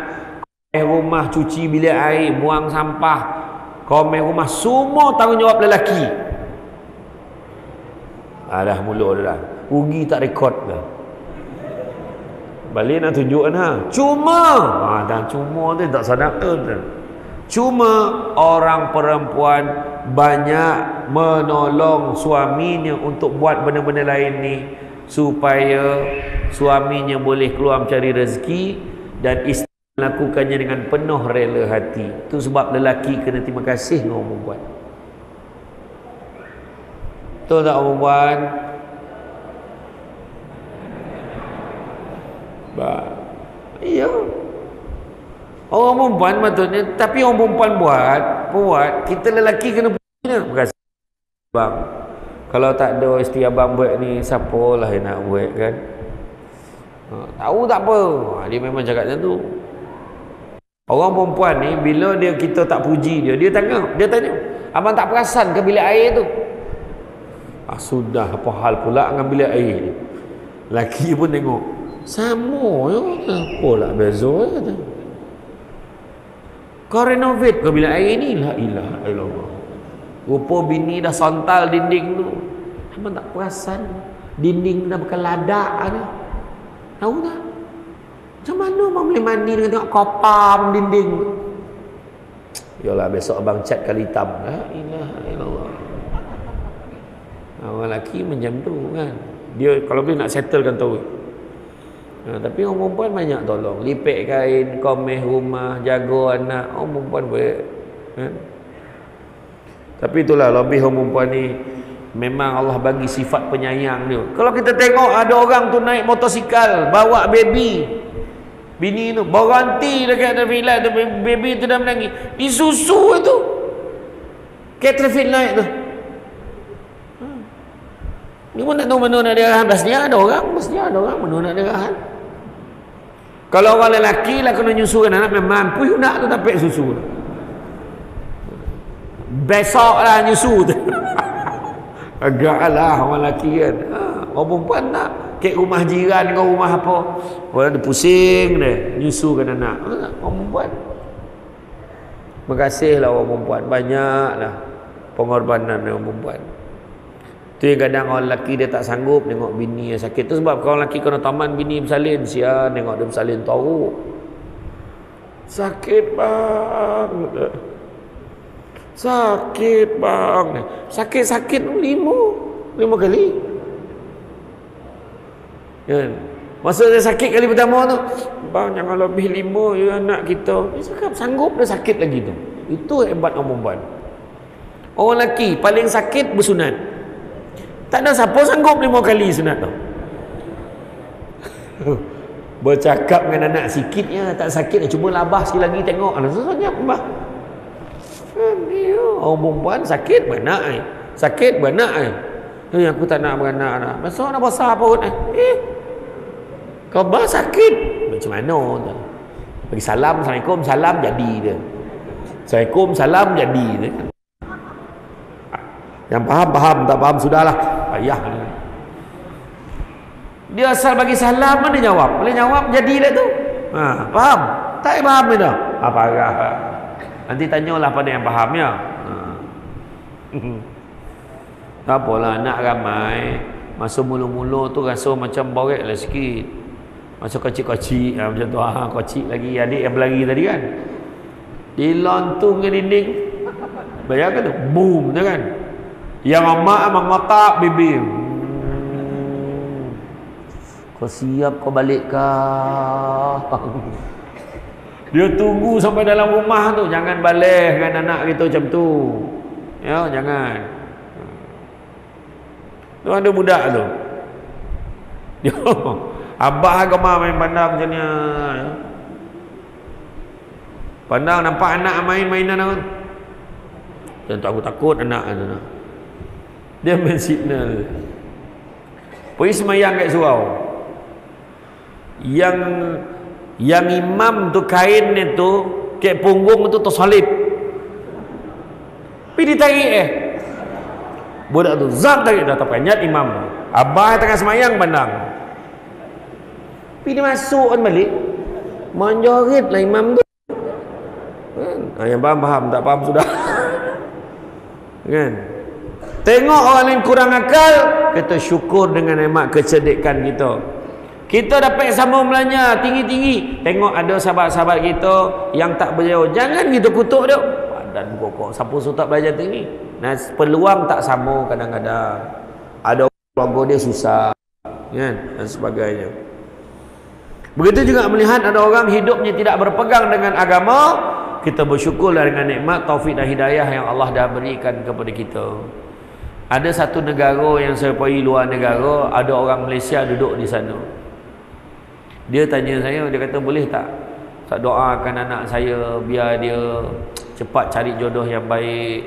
S1: Komeh rumah, cuci bilik air, buang sampah. Komeh rumah, semua tanggungjawab lelaki. Dah mula dah. Rugi tak rekod dah. Balik nak tunjukkan Cuma dah cuma tu tak sadap tu. Cuma orang perempuan banyak menolong suaminya untuk buat benda-benda lain ni supaya suaminya boleh keluar mencari rezeki dan isteri melakukannya dengan penuh rela hati. Itu sebab lelaki kena terima kasih dengan orang perempuan. Betul tak orang perempuan? Iya. Orang perempuan maksudnya, tapi orang perempuan buat, kita lelaki kena punya. Berkasih bang. Kalau tak ada isteri abang buat ni, siapalah yang nak buat kan? Tahu tak apa. Dia memang cakap macam tu. Orang perempuan ni, bila kita tak puji dia tanya, abang tak perasan ke bilik air tu? Sudah, apa hal pula dengan bilik air ni? Laki pun tengok, sama je, apalah beza je. Kau renovate ke bilik air ni? La ilaha illallah. Rupa bini dah sontal dinding tu. Abang tak perasan dinding dah bukan ladak ada. Tahu tak? Macam mana abang boleh mandi dengan tengok kopam dinding tu? Yalah, besok abang cat kali hitam. La ilaha illallah. Orang lelaki macam tu kan. Dia kalau boleh nak settlekan tahu. Tapi orang perempuan banyak tolong. Lipek kain, komeh rumah, jaga anak. Orang perempuan baik kan? Tapi itulah lebih orang perempuan ni, memang Allah bagi sifat penyayang dia. Kalau kita tengok ada orang tu naik motosikal, bawa baby, bini tu berhenti dekat traffic light tu, baby tu dah menangis, disusu itu ke traffic light tu. Dia pun tak tahu mana nak diarahan. Mestinya ada orang mana nak diarahan. Kalau orang lelaki lah kena nyusukan anak, memang mampu nak tu tapi susu. Besok lah nyusu tu. Agaklah orang lelaki kan. Orang perempuan tak. Kek rumah jiran ke rumah apa. Orang dia pusing dia. Nyusukan anak. Orang perempuan. Terima kasihlah orang perempuan. Banyaklah pengorbanan orang perempuan. Tu yang kadang orang lelaki dia tak sanggup tengok bini yang sakit. Tu sebab kalau lelaki kena taman bini bersalin. Sian tengok dia bersalin tahu. Sakit bang. Sakit bang. Sakit-sakit lima kali. Kan? Masa dia sakit kali pertama tu, bang jangan lebih 5 ya anak kita. Dia cakap sanggup dia sakit lagi tu. Itu hebat orang perempuan. Orang lelaki paling sakit bersunat. Tak ada siapa sanggup 5 kali sunat tu. Bercakap dengan anak sikit ya, tak sakit. Cuma labah sekali lagi tengok. Rasanya apa? Orang perempuan sakit beranak. Sakit beranak. Aku tak nak beranak dah. Besok nak besar perut. Kau bah sakit. Macam mana tu? Bagi salam, Assalamualaikum, salam jadi dia. Assalamualaikum, salam jadi dia. Yang faham, tak faham sudahlah. Payah dia. Dia asal bagi salam mana dia jawab. Boleh jawab jadi dia tu. Faham? Tak faham dia dah. Parah. Nanti tanyalah pada yang faham ya. Tak apalah, anak ramai. Masa mula-mula tu rasa macam borek lah sikit. Masa kecil-kecil macam tu. Kecil lagi. Adik yang berlari tadi kan. Dilantung ke dinding. Bayangkan tu. Boom tu kan. Yang amak mengotak bibir. Kau siap kau balik kah? Dia tunggu sampai dalam rumah tu. Jangan balik dengan anak kita macam tu. Ya, jangan. Tu ada budak tu. Abah agama main pandang macam ni. Pandang nampak anak main mainan apa? Tentu aku takut anak tu. Dia main signal. Pergi semayang kat surau. Yang imam tu kain itu kat punggung tu tersalib. Pergi ditarik budak tu zap tarik dah terpenyat imam. Abah tengah semayang pandang. Pergi dia masuk kan balik. Menjorit lah imam tu. Yang faham, tak faham sudah. Kan? Tengok orang lain kurang akal, kita syukur dengan nikmat kecerdikan kita. Kita dapat sambung belanja tinggi-tinggi. Tengok ada sahabat-sahabat kita yang tak berjauh. Jangan kita kutuk dia. Padan pokok. Siapa suruh tak belajar tinggi? Nah, peluang tak sama kadang-kadang. Ada keluarga dia susah. Kan? Dan sebagainya. Begitu juga melihat ada orang hidupnya tidak berpegang dengan agama. Kita bersyukurlah dengan nikmat, taufik dan hidayah yang Allah dah berikan kepada kita. Ada satu negara yang saya pergi luar negara, ada orang Malaysia duduk di sana. Dia tanya saya, dia kata boleh tak doakan anak saya biar dia cepat cari jodoh yang baik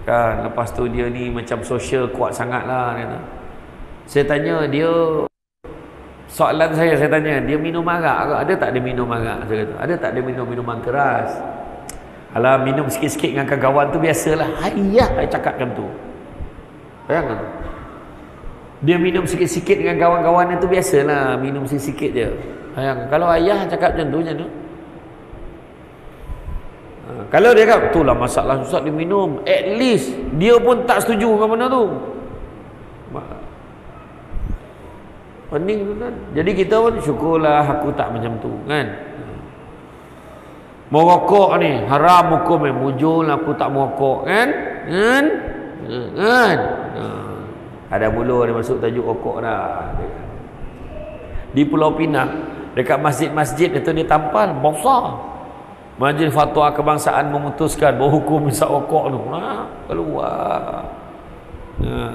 S1: kan. Lepas tu dia ni macam sosial kuat sangat lah kata. Saya tanya dia, soalan saya tanya, dia minum arak ke? Ada tak dia minum arak? Saya kata, ada tak dia minum minuman keras? Alah, minum sikit-sikit dengan kawan tu biasalah. Ayah saya cakap macam tu. Bayangkan. Dia minum sikit-sikit dengan kawan-kawan itu biasalah, minum sikit-sikit je. Bayangkan. Kalau ayah cakap macam tu, kalau dia kata, itulah masalah susah dia minum. At least dia pun tak setuju dengan benda tu. Pening tu kan. Jadi kita pun syukurlah aku tak macam tu kan. Merokok ni haram hukum mujul aku tak merokok kan. Ada mula dia masuk tajuk rokok dah. Di Pulau Pinang dekat masjid-masjid itu dia tampal besar. Majlis Fatwa Kebangsaan memutuskan bahawa hukum hisap rokok tu. Keluar.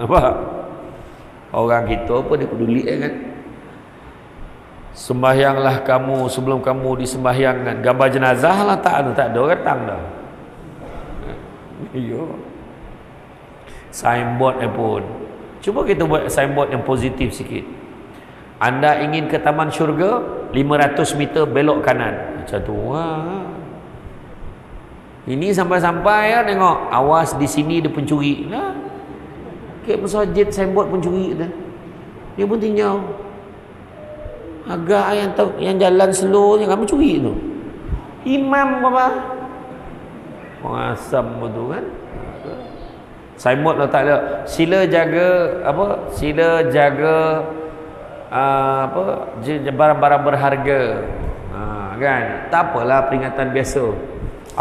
S1: Apa? Orang kita apa dia peduli kan? Sembahyanglah kamu sebelum kamu disembahyangkan. Gambar jenazah lah tak ada datang dah. Iyo. Signboard pun. Cuba kita buat signboard yang positif sikit. Anda ingin ke taman syurga 500 meter belok kanan. Macam tu. Ini sampai-sampai ya tengok, awas di sini ada pencuri. Nah. Kek masjid signboard pun curi dah. Dia pun tinggal. Agak yang jalan slow je kami curi tu. Imam apa? Orang asam tu kan. Signboard tak ada. Sila jaga apa? Sila jaga barang-barang berharga. Kan? Tak apalah peringatan biasa.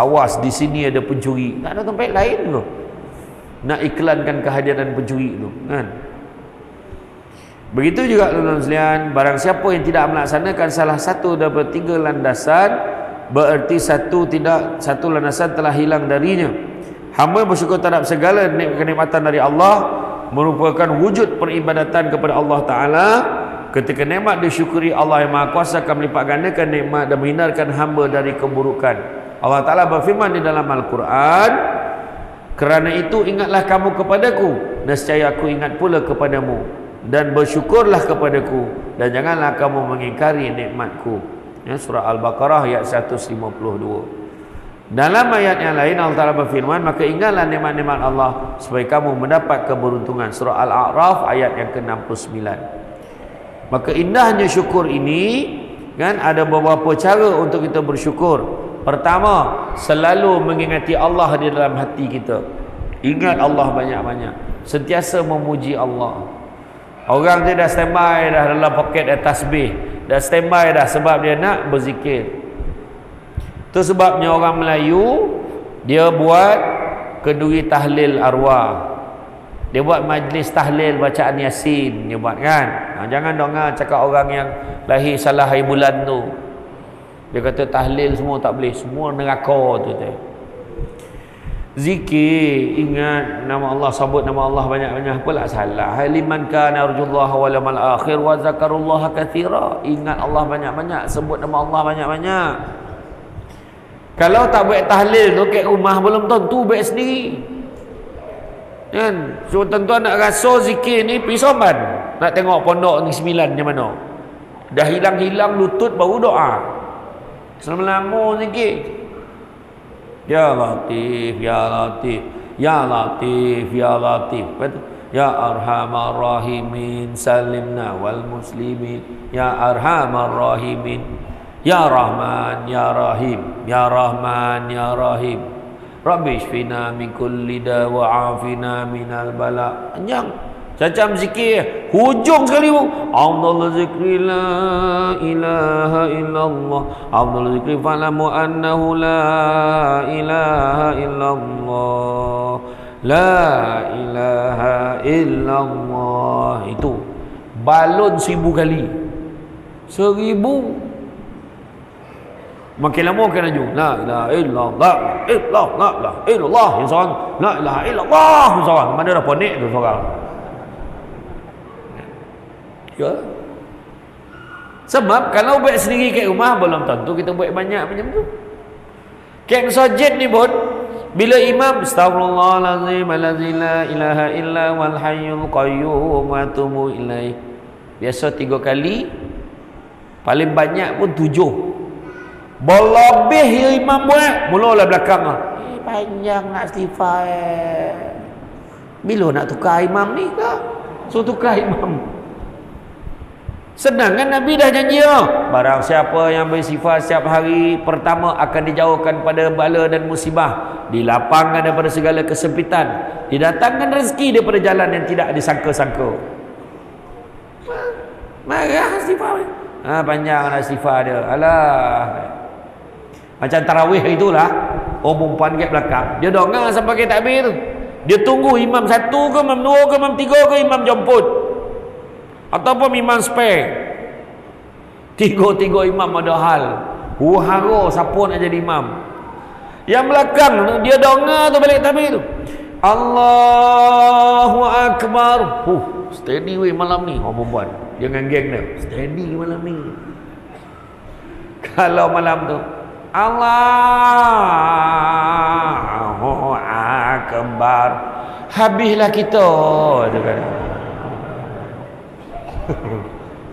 S1: Awas di sini ada pencuri. Tak ada tempat lain tu. Nak iklankan kehadiran pencuri tu, kan? Begitu juga tuan-tuan sekalian, barang siapa yang tidak melaksanakan salah satu daripada 3 landasan, bererti satu landasan telah hilang darinya. Hamba bersyukur terhadap segala kenikmatan dari Allah merupakan wujud peribadatan kepada Allah Ta'ala. Ketika nikmat disyukuri, Allah yang Maha Kuasa akan melipat gandakan nikmat dan menghindarkan hamba dari keburukan. Allah Ta'ala berfirman di dalam Al-Quran, kerana itu ingatlah kamu kepadaku, nescaya aku ingat pula kepadamu, dan bersyukurlah kepadaku, dan janganlah kamu mengingkari nikmatku. Ya, surah Al-Baqarah ayat 152. Dalam ayat yang lain Allah Ta'ala berfirman, maka ingatlah nikmat-nikmat Allah supaya kamu mendapat keberuntungan. Surah Al-A'raf ayat yang ke-69. Maka indahnya syukur ini, kan, ada beberapa cara untuk kita bersyukur. Pertama, selalu mengingati Allah di dalam hati kita. Ingat Allah banyak-banyak, sentiasa memuji Allah. Orang dia dah standby dah dalam poket tasbih, dah standby dah sebab dia nak berzikir. Itu sebabnya orang Melayu dia buat kenduri tahlil arwah. Dia buat majlis tahlil bacaan Yasin, dia buat, kan. Jangan dengar cakap orang yang lahir salah hari bulan tu. Dia kata tahlil semua tak boleh, semua neraka tu. Zikir, ingat nama Allah, sebut nama Allah banyak-banyak, apalah salah. Liman kana arjullaha wal yawmal akhir wa zakarullaha katsira. Ingat Allah banyak-banyak, sebut nama Allah banyak-banyak. Kalau tak buat tahlil tu kat rumah, belum tentu buat sendiri, kan? So tuan-tuan nak rasa zikir ni pergi Somban, nak tengok pondok ni 9 macam mana. Dah hilang-hilang lutut baru doa. Selama-lama zikir. Ya Latif, Ya Latif, Ya Latif, Ya Latif. Ya Arhamar Rahimin, salimna wal muslimin. Ya Arhamar Rahimin, Ya Rahman, Ya Rahim, Ya Rahman, Ya Rahim. Rabbi shfina min kulli da wa afina minal bala. Panjang. Macam zikir hujung sekali pun, Alhamdulillah zikri la ilaha illallah, Alhamdulillah zikri fa'lamu annahu la ilaha illallah, la ilaha illallah. Itu balon 1000 kali, 1000. Makin lama makin laju. La ilaha illallah, la ilaha illallah, yang seorang la ilaha illallah, yang seorang mana dah ponik tu seorang. Ya. Sebab kalau buat sendiri kat rumah, belum tentu kita buat banyak macam tu. Kat masjid ni pun, bila imam astagfirullahalazim allazi la ilaha illa wal hayyul qayyum wa atubu ilaih, biasa 3 kali, paling banyak pun 7. Berlebih ya imam buat, mulalah belakang panjang nak istighfar. Bila nak tukar imam ni ke? So tukar imam. Sedangkan Nabi dah janji, barang siapa yang bersifat setiap hari pertama akan dijauhkan pada bala dan musibah, dilapangkan daripada segala kesempitan, didatangkan rezeki daripada jalan yang tidak disangka-sangka. Marah istighfar. Panjang istighfar dia. Alah. Macam tarawih itulah, perempuan kat belakang, dia dengar sampai ke takbir tu. Dia tunggu imam 1 ke, imam 2 ke, imam 3 ke, imam jemput. Ataupun imam spare. 3 imam ada hal. Hara siapa nak jadi imam. Yang belakang dia dengar tu balik takbir tu. Allahu Akbar. Steady weh malam ni. Perempuan. Dia dengan geng dia. Steady malam ni. Kalau malam tu Allahu Akbar, habislah kita, dia kata.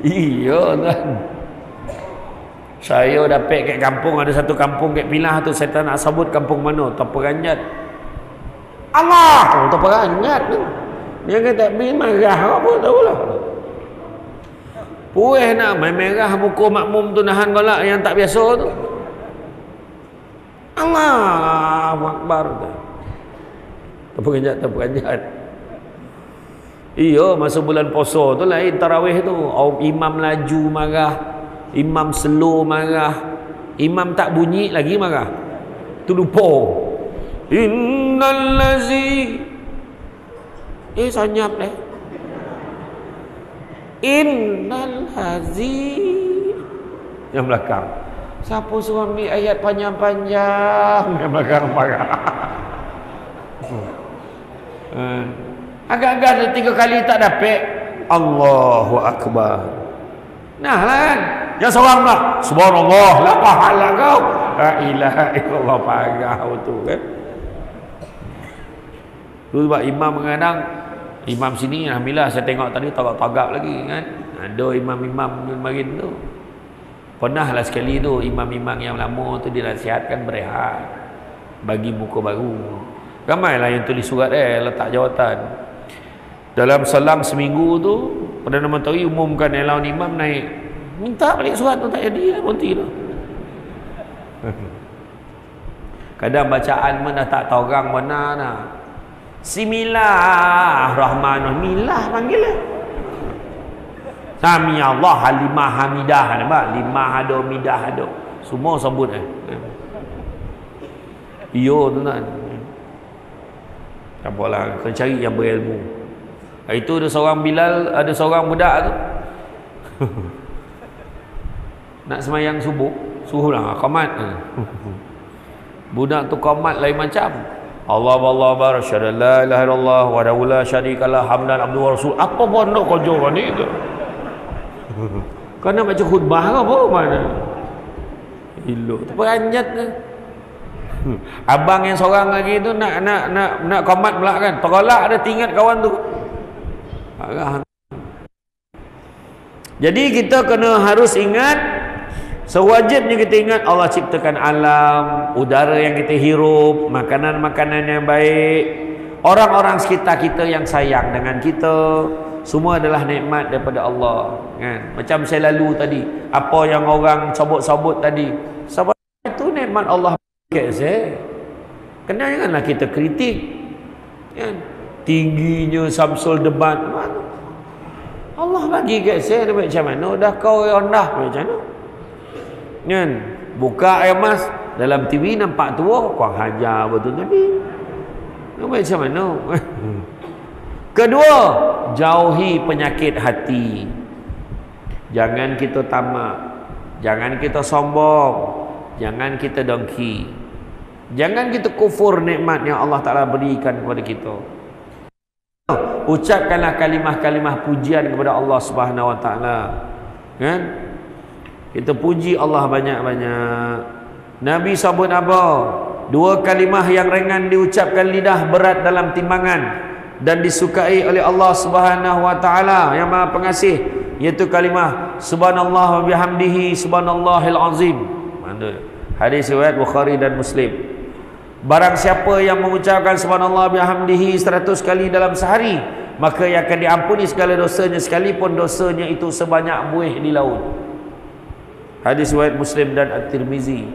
S1: Iya kan. Saya dapat kat kampung, ada satu kampung kat Pilah tu, saya tak nak sebut kampung mana, terperanjat Allah, terperanjat tu. Dia kata takbir marah apa tahulah. Puih nak main merah muka makmum tu nahan golak yang tak biasa tu. Allahu Akbar. Tak peranjat. Iya, masa bulan puasa tu lain tarawih tu. Imam laju marah, imam slow marah, imam tak bunyi lagi marah. Tu lupa. Innal lazi sanyap deh. Innal lazi yang belakang. Siapa suruh ambil ayat panjang-panjang yang belakang marah. Agak-agak ada 3 kali tak dapat Allahu Akbar. Nah lah kan, yang seorang lah subhanallah, la pahala kau, la ilaha illallah, parah tu kan. Tu sebab imam kadang imam sini alhamdulillah saya tengok tadi tagak-tagak lagi kan. Ada imam-imam kemarin tu pernah lah sekali tu imam-imam yang lama tu dinasihatkan berehat bagi muka baru. Ramailah yang tulis surat letak jawatan. Dalam selang seminggu tu Perdana Menteri umumkan elaun imam naik, minta balik surat tu tak jadi, berhenti tu. Kadang bacaan pun dah tak tahu orang mana nak. Bismillahirrahmanirrahim, milah panggil lah. Sami Allah halimah hamidah, nampak? Limah ada, midah ada, semua sebut iyo tu kan. Apalah, kena cari yang berilmu. Itu ada seorang Bilal, ada seorang budak tu nak semayang subuh, suruhlah qamat. Budak tu qamat lain macam. Allah bar syada la ilaha illallah wa la syarikalah hamdan abdu wa rasul. Apa pun nak kerja kan ni ke? Kau nak baca khutbah ke apa mana? Elok terperanjat ke? Abang yang seorang lagi tu nak qamat pula kan. Terolak ada tingkat kawan tu. Jadi kita harus ingat, sewajibnya kita ingat Allah ciptakan alam, udara yang kita hirup, makanan-makanan yang baik, orang-orang sekitar kita yang sayang dengan kita, semua adalah nikmat daripada Allah kan. Macam saya lalu tadi, apa yang orang sabut-sabut tadi, sebab itu nikmat Allah kat saya. Kena janganlah kita kritik kan. Tingginya Samsul debat, Allah bagi kat saya macam mana, dah kau rendah macam mana kan. Buka air mas dalam TV nampak tua, kau hajar betul Nabi macam mana. Kedua, jauhi penyakit hati. Jangan kita tamak, jangan kita sombong, jangan kita dengki, jangan kita kufur nikmat yang Allah Ta'ala berikan kepada kita. Ucapkanlah kalimah-kalimah pujian kepada Allah Subhanahu Wa Ta'ala kan. Kita puji Allah banyak-banyak. Nabi sebut apa? 2 kalimah yang ringan diucapkan lidah, berat dalam timbangan dan disukai oleh Allah Subhanahu Wa Ta'ala yang Maha Pengasih, iaitu kalimah subhanallah wa bihamdihi subhanallahil azim. Hadis riwayat Bukhari dan Muslim. Barang siapa yang mengucapkan subhanallah bihamdihi 100 kali dalam sehari, maka ia akan diampuni segala dosanya, sekalipun dosanya itu sebanyak buih di laut. Hadis riwayat Muslim dan At-Tirmizi.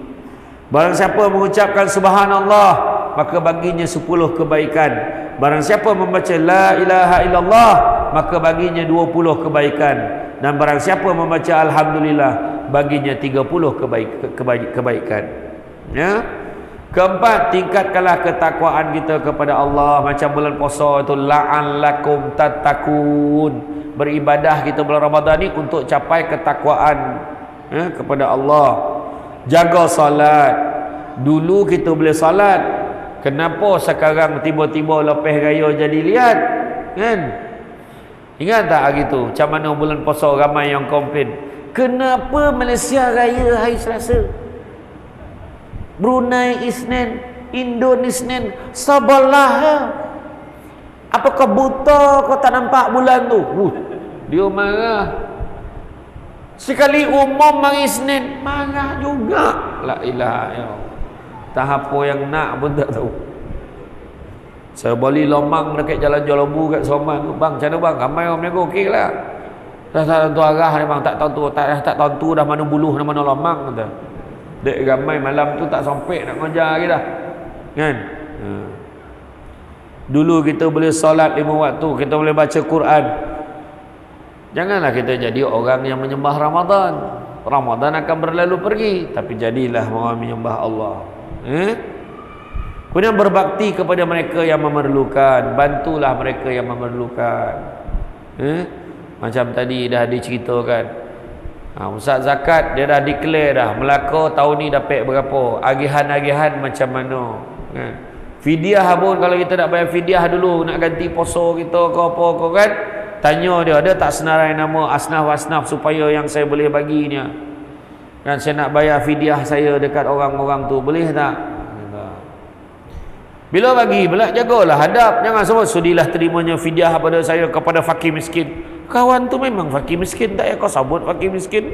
S1: Barang siapa mengucapkan subhanallah, maka baginya 10 kebaikan. Barang siapa membaca la ilaha illallah, maka baginya 20 kebaikan. Dan barang siapa membaca alhamdulillah, baginya 30 kebaikan. Ya. Keempat, tingkatkanlah ketakwaan kita kepada Allah. Macam bulan puasa itu, la'allakum tattaqun. Beribadah kita bulan Ramadan ni untuk capai ketakwaan kepada Allah. Jaga salat. Dulu kita boleh salat, kenapa sekarang tiba-tiba lepas raya jadi lihat kan? Ingat tak hari tu macam mana bulan puasa ramai yang komplain, kenapa Malaysia raya hari Selasa, Brunei Isnin, Indonesia sabarlah. Apakah buta kau tak nampak bulan tu? Dia marah. Sekali umum hari Isnin marah juga. La ilaha illallah. Tak apa yang nak pun tak tahu. Saya beli lomang dekat jalan Jolobu kat Soman tu. Bang, macam mana bang? Ramai orang berniaga, okey lah. Dah tak tentu arah ni bang, tak tentu dah mana buluh dah mana lomang kata. Dek ramai malam tu tak sampai nak ngajar lagi dah. Kan? Dulu kita boleh solat 5 waktu, kita boleh baca Quran. Janganlah kita jadi orang yang menyembah Ramadan. Ramadan akan berlalu pergi, tapi jadilah orang menyembah Allah. Kemudian berbakti kepada mereka yang memerlukan, bantulah mereka yang memerlukan. Macam tadi dah diceritakan, Ustaz zakat dia dah declare dah, Melaka tahun ni dapat berapa, agihan-agihan macam mana. Fidyah pun kalau kita nak bayar fidyah dulu, nak ganti poso kita ke apa ke kan, tanya dia, ada tak senarai nama asnaf-asnaf supaya yang saya boleh baginya kan, saya nak bayar fidyah saya dekat orang-orang tu, boleh tak? Bila bagi, belak jagalah hadap, jangan sebut sudilah terimanya fidyah pada saya kepada fakir miskin. Kawan tu memang fakir miskin, tak ya kau sabut fakir miskin.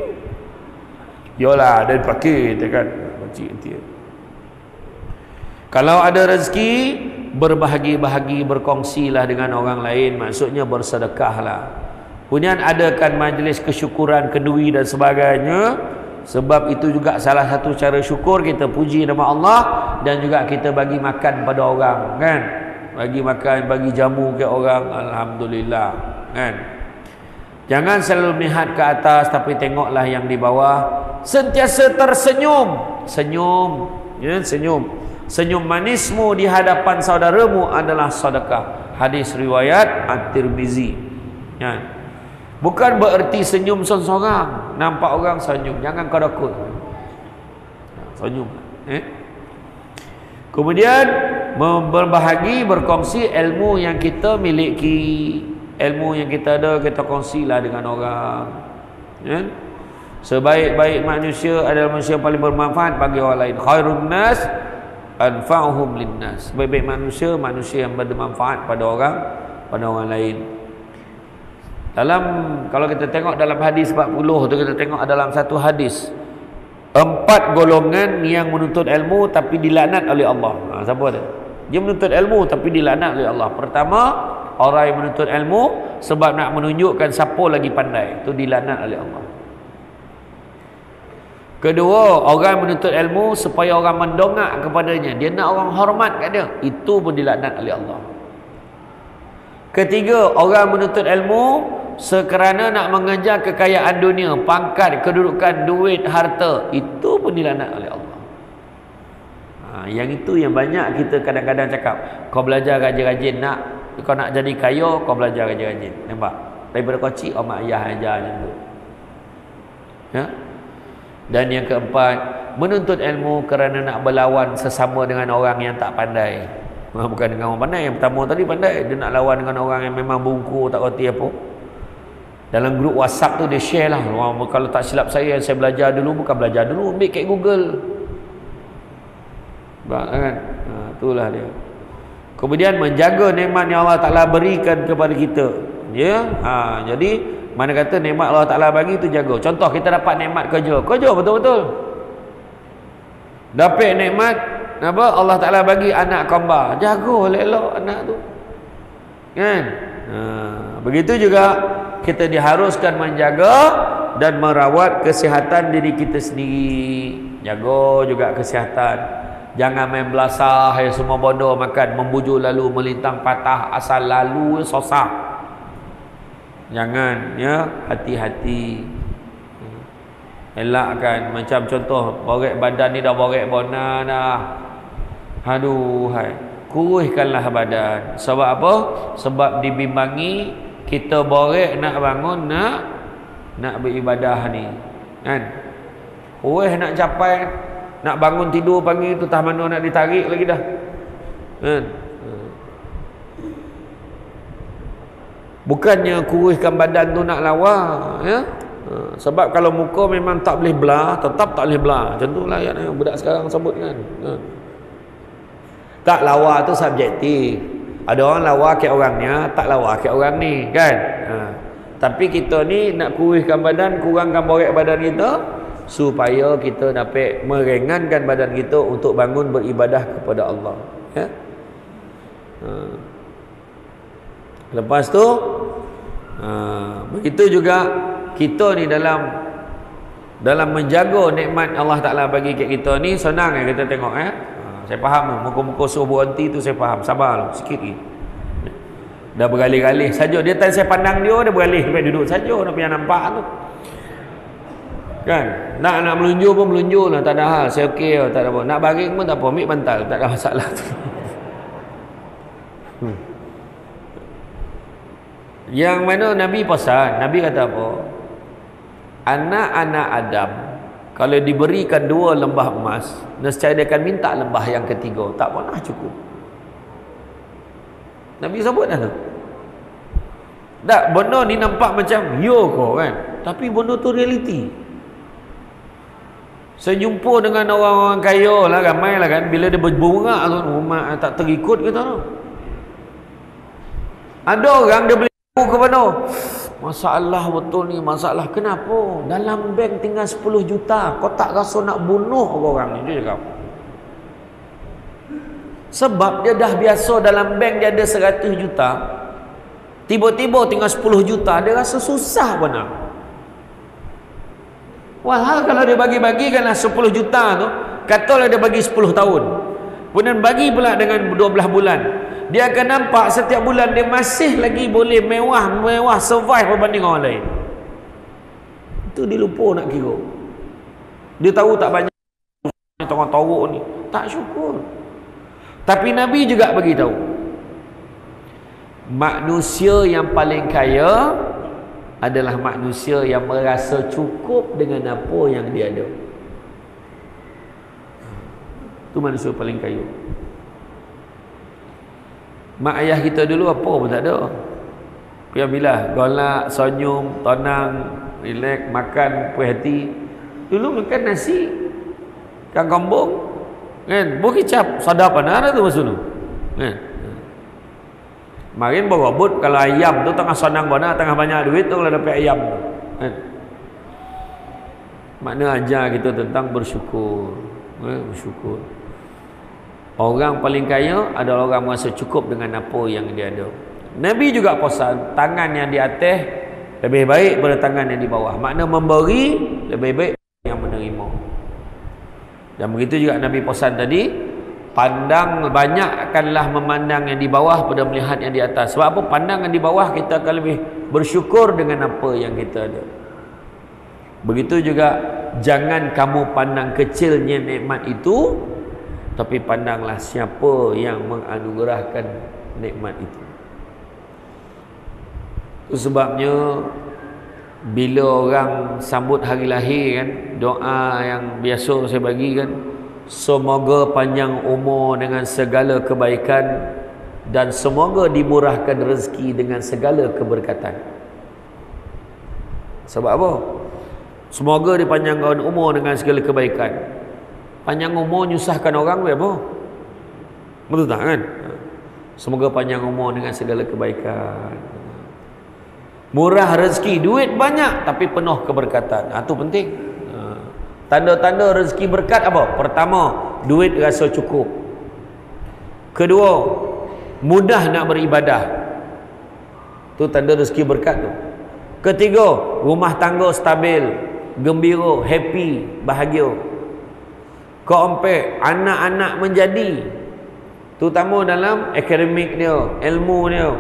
S1: Yolah, dan fakir kan. Kalau ada rezeki, berbahagi-bahagi, berkongsilah dengan orang lain, maksudnya bersedekahlah. Kemudian adakan majlis kesyukuran, kenduri dan sebagainya. Sebab itu juga salah satu cara syukur, kita puji nama Allah dan juga kita bagi makan pada orang kan. Bagi makan, bagi jamu ke orang, alhamdulillah kan. Jangan selalu melihat ke atas tapi tengoklah yang di bawah. Sentiasa tersenyum, senyum, ya, senyum. Senyum manismu di hadapan saudaramu adalah sedekah. Hadis riwayat At-Tirmizi. Ya. Bukan bererti senyum seorang-seorang. Nampak orang senyum, jangan kau takut. Senyum. Kemudian berbahagi, berkongsi ilmu yang kita miliki. Ilmu yang kita ada, kita kongsilah dengan orang. Ya? Sebaik-baik manusia adalah manusia yang paling bermanfaat bagi orang lain. Khairun nas anfa'uhum linnas. Sebaik-baik manusia, manusia yang bermanfaat pada orang lain. Kalau kita tengok dalam hadis 40 tu, kita tengok dalam satu hadis 4 golongan yang menuntut ilmu tapi dilaknat oleh Allah. Siapa tu? Dia menuntut ilmu tapi dilaknat oleh Allah. Pertama, orang yang menuntut ilmu sebab nak menunjukkan siapa lagi pandai, itu dilaknat oleh Allah. Kedua, orang yang menuntut ilmu supaya orang mendongak kepadanya, dia nak orang hormat kat dia, itu pun dilaknat oleh Allah. Ketiga, orang menuntut ilmu sekerana nak mengejar kekayaan dunia, pangkat, kedudukan, duit, harta, itu pun dilaknat oleh Allah. Yang itu yang banyak kita kadang-kadang cakap, kau belajar rajin-rajin, kau nak jadi kaya, kau belajar rajin-rajin. Nampak? Daripada kecil mak ayah ajar macam tu. Ya? Dan yang keempat, menuntut ilmu kerana nak berlawan sesama dengan orang yang tak pandai. Bukan dengan orang pandai. Yang pertama tadi pandai, dia nak lawan dengan orang yang memang bungku, tak reti apa. Dalam grup WhatsApp tu dia share lah, kalau tak silap saya belajar dulu, bukan belajar dulu, ambil kat Google. Kan? Itulah dia. Kemudian menjaga nikmat yang Allah Ta'ala berikan kepada kita. Ya? Jadi mana kata nikmat Allah Ta'ala bagi itu jaga. Contoh kita dapat nikmat kerja betul-betul. Dapat nikmat apa? Allah Ta'ala bagi anak kembar, jaga elok anak tu. Kan? Begitu juga kita diharuskan menjaga dan merawat kesihatan diri kita sendiri. Jaga juga kesihatan. Jangan main belasah, semua bodoh makan, membujuk lalu, melintang patah, asal lalu sosak. Jangan, ya, hati-hati. Elakkan, macam contoh borek badan ni dah borek bona dah. Aduh, kuruskanlah badan. Sebab apa? Sebab dibimbangi kita borek nak bangun, nak beribadah ni. Kan? Kurus nak capai, nak bangun tidur pagi tu tah mana nak ditarik lagi dah. Kan? Bukannya kuruskan badan tu nak lawa, ya? Sebab kalau muka memang tak boleh belah, tetap tak boleh belah. Macam tu lah ayat yang budak sekarang sebut kan. Tak lawa tu subjektif. Ada orang lawa ke orangnya, tak lawa ke orang ni, kan? Tapi kita ni nak kuruskan badan, kurangkan borek badan kita supaya kita dapat meringankan badan kita untuk bangun beribadah kepada Allah, ya? Lepas tu begitu juga kita ni dalam menjaga nikmat Allah Ta'ala bagi kat kita ni senang kita tengok saya faham muka-muka suruh berhenti tu saya faham, sabar sikit lagi. Dah beralih-alih saja dia tak saya pandang dia beralih sampai duduk saja nak punya nampak tu kan, nak melunjur pun melunjur lah, tak ada hal, saya okey tak ada apa, nak baring pun tak apa, ambil bantal, tak ada masalah tu. Yang mana Nabi pesan, Nabi kata apa, anak-anak Adam kalau diberikan 2 lembah emas, nescaya dia akan minta lembah yang ketiga, tak pernah cukup. Nabi sebut dah tu. Tak, benda ni nampak macam yo kau kan, tapi benda tu realiti. Saya jumpa dengan orang-orang kaya lah, ramai lah kan, bila dia berbunga tu rumah tak terikut kita tu. Ada orang dia beli ke mana, masalah betul ni, masalah kenapa dalam bank tinggal 10 juta kau tak rasa nak bunuh orang ni, dia cakap. Sebab dia dah biasa dalam bank dia ada 100 juta, tiba-tiba tinggal 10 juta dia rasa susah benar. Walhal kalau dia bagi-bagikanlah 10 juta tu, katalah dia bagi 10 tahun, kemudian bagi pula dengan 12 bulan, dia akan nampak setiap bulan dia masih lagi boleh mewah survive berbanding orang lain. Itu dia lupa nak kira. Dia tahu tak banyak orang teruk ni, tak syukur. Tapi Nabi juga bagi tahu, manusia yang paling kaya adalah manusia yang merasa cukup dengan apa yang dia ada. Itu manusia paling kaya. Mak ayah kita dulu apa pun tak ada. Bila golak, senyum, tenang, relax, makan puas hati. Dulu makan nasi, ikan kambing, kan, buah kicap, sadap ada tu masa dulu, kan. Marin berobot kalau ayam tu tengah senang benar, tengah banyak duit tu kalau dapat ayam tu, kan. Makna ajar kita tentang bersyukur, bersyukur. Orang paling kaya adalah orang merasa cukup dengan apa yang dia ada. Nabi juga pesan tangan yang di atas lebih baik daripada tangan yang di bawah. Makna memberi lebih baik yang menerima. Dan begitu juga Nabi pesan tadi, pandang banyakkanlah memandang yang di bawah pada melihat yang di atas. Sebab apa? Pandangan di bawah kita akan lebih bersyukur dengan apa yang kita ada. Begitu juga jangan kamu pandang kecilnya nikmat itu, tapi pandanglah siapa yang menganugerahkan nikmat itu. Itu sebabnya bila orang sambut hari lahir kan, doa yang biasa saya bagi kan, semoga panjang umur dengan segala kebaikan dan semoga dimurahkan rezeki dengan segala keberkatan. Sebab apa? Semoga dipanjangkan umur dengan segala kebaikan. Panjang umur nyusahkan orang apa? Betul tak kan? Semoga panjang umur dengan segala kebaikan. Murah rezeki, duit banyak tapi penuh keberkatan. Itu penting. Tanda-tanda rezeki berkat apa? Pertama, duit rasa cukup. Kedua, mudah nak beribadah. Tu tanda rezeki berkat tu. Ketiga, rumah tangga stabil, gembira, happy, bahagia. Keempat, anak-anak menjadi, terutama dalam akademik dia, ilmu dia.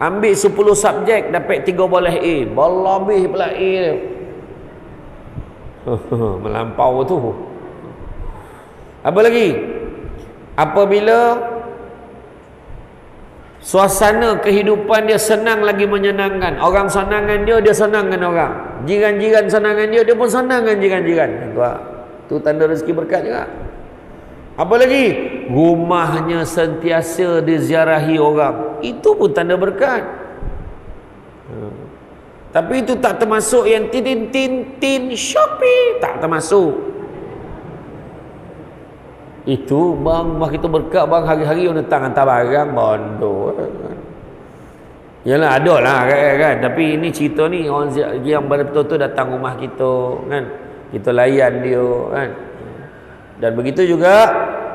S1: Ambil 10 subjek dapat 3 bolah A, berlebih pula A dia. Melampau tu. Apa lagi? Apabila suasana kehidupan dia senang lagi menyenangkan, orang senangkan dia, dia senangkan orang. Jiran-jiran senangkan dia, dia pun senangkan jiran-jiran. Itu tanda rezeki berkat juga. Apa lagi? Rumahnya sentiasa diziarahi orang. Itu pun tanda berkat. Tapi itu tak termasuk yang tin Shopee, tak termasuk. Itu bang kita berkat bang, hari-hari orang datang hantar barang bondo. Yalah ada lah kan. Tapi ini cerita ni orang yang betul-betul datang rumah kita kan. Kita layan dia kan. Dan begitu juga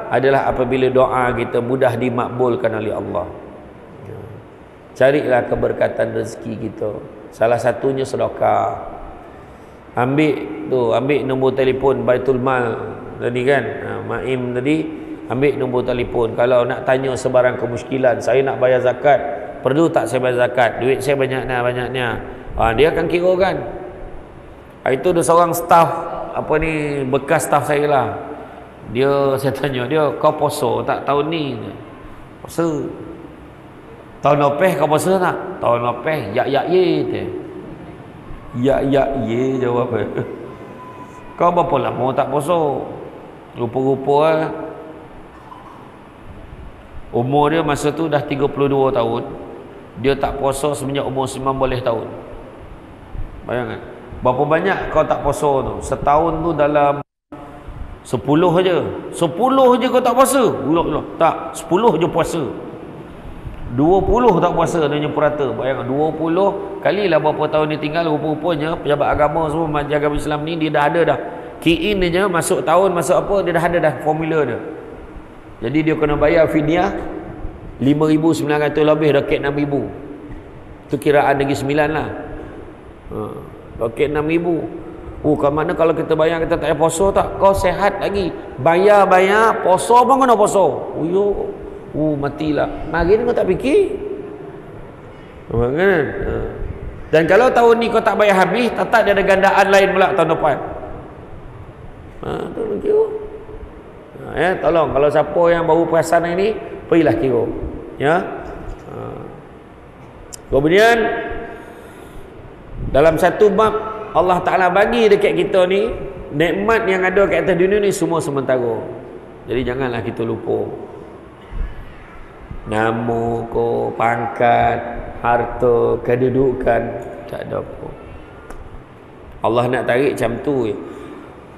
S1: adalah apabila doa kita mudah dimakbulkan oleh Allah. Carilah keberkatan rezeki kita. Salah satunya sedekah. Ambil nombor telefon Baitul Mal tadi kan, Maim tadi, ambil nombor telefon. Kalau nak tanya sebarang kemusykilan, saya nak bayar zakat, perlu tak saya bayar zakat, duit saya banyaknya, dia akan kira kan. Itu ada seorang staf, bekas staf saya lah, saya tanya dia, kau poso tak tahun ni? Poso. Tahun lepas kau poso tak? Tahun lepas ye jawab. Kau berapa lama tak poso? Rupa-rupa umur dia masa tu dah 32 tahun. Dia tak puasa semenjak umur 19 tahun. Bayangkan berapa banyak kau tak puasa tu. Setahun tu dalam 10 je. 10 je kau tak puasa. Tak, 10 je puasa. 20 tak puasa dia purata. Bayangkan 20 kali lah berapa tahun dia tinggal. Rupa-rupanya pejabat agama semua, majlis agama Islam ni dia dah ada dah. Key in dia masuk tahun, masuk apa, dia dah ada dah formula dia. Jadi dia kena bayar fidyah 5,900 lebih, raket 6,000. Itu kiraan Negeri Sembilan lah. Raket 6,000. Kat mana kalau kita bayar kita tak payah poso tak? Kau sehat lagi. Bayar, poso pun kena poso. Matilah. Mari ni kau tak fikir. Kan? Dan kalau tahun ni kau tak bayar habis, tetap dia ada gandaan lain pula tahun depan. Tolong kira. Tolong kalau siapa yang baru perasan ini, pergilah kira. Ya. Kemudian dalam satu bab Allah Taala bagi dekat kita ni nikmat yang ada kat atas dunia ni semua sementara. Jadi janganlah kita lupa. Nama ko, pangkat, harta, kedudukan, tak ada apa. Allah nak tarik macam tu.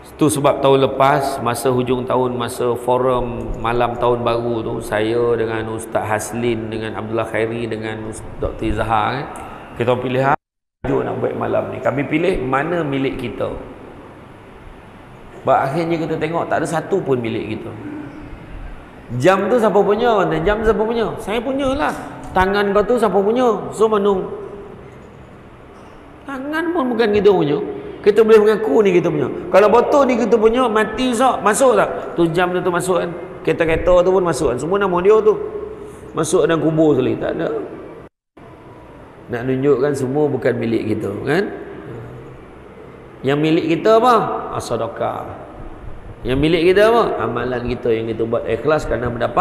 S1: Itu sebab tahun lepas, masa hujung tahun, masa forum malam tahun baru tu, saya dengan Ustaz Haslin, dengan Abdullah Khairi, dengan Dr. Zahar, kita pilih tajuk nak buat malam ni. Kami pilih mana milik kita. Akhirnya kita tengok tak ada satu pun milik kita. Jam tu siapa punya? Jam siapa punya? Saya punya lah. Tangan kau tu siapa punya? So manung. Tangan pun bukan kita punya. Kita boleh mengaku ni kita punya. Kalau botol ni kita punya, mati sok, masuk tak? Tu jam tu masuk kan. Kereta-kereta tu pun masuk kan. Semua nama dia tu. Masuk dalam kubur sekali. Tak ada. Nak tunjukkan semua bukan milik kita kan. Yang milik kita apa? Sedekah. Yang milik kita apa? Amalan kita yang kita buat ikhlas kerana nak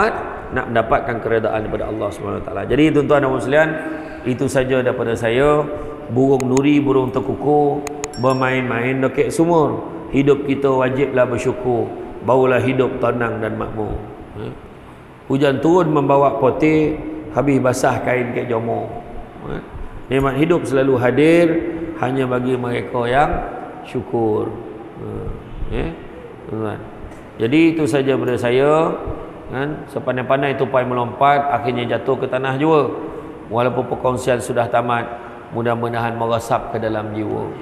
S1: mendapatkan keredaan daripada Allah SWT. Jadi tuan-tuan dan sekalian, itu saja daripada saya. Burung nuri, burung tekuku, bermain-main dekat sumur. Hidup kita wajiblah bersyukur, barulah hidup tenang dan makmur. Hujan turun membawa potir, habis basah kain kat jomor. Nikmat hidup selalu hadir hanya bagi mereka yang syukur. Jadi itu saja daripada saya kan. Sepandai-pandai tupai melompat, akhirnya jatuh ke tanah jua. Walaupun perkongsian sudah tamat, mudah-mudahan meresap ke dalam jiwa.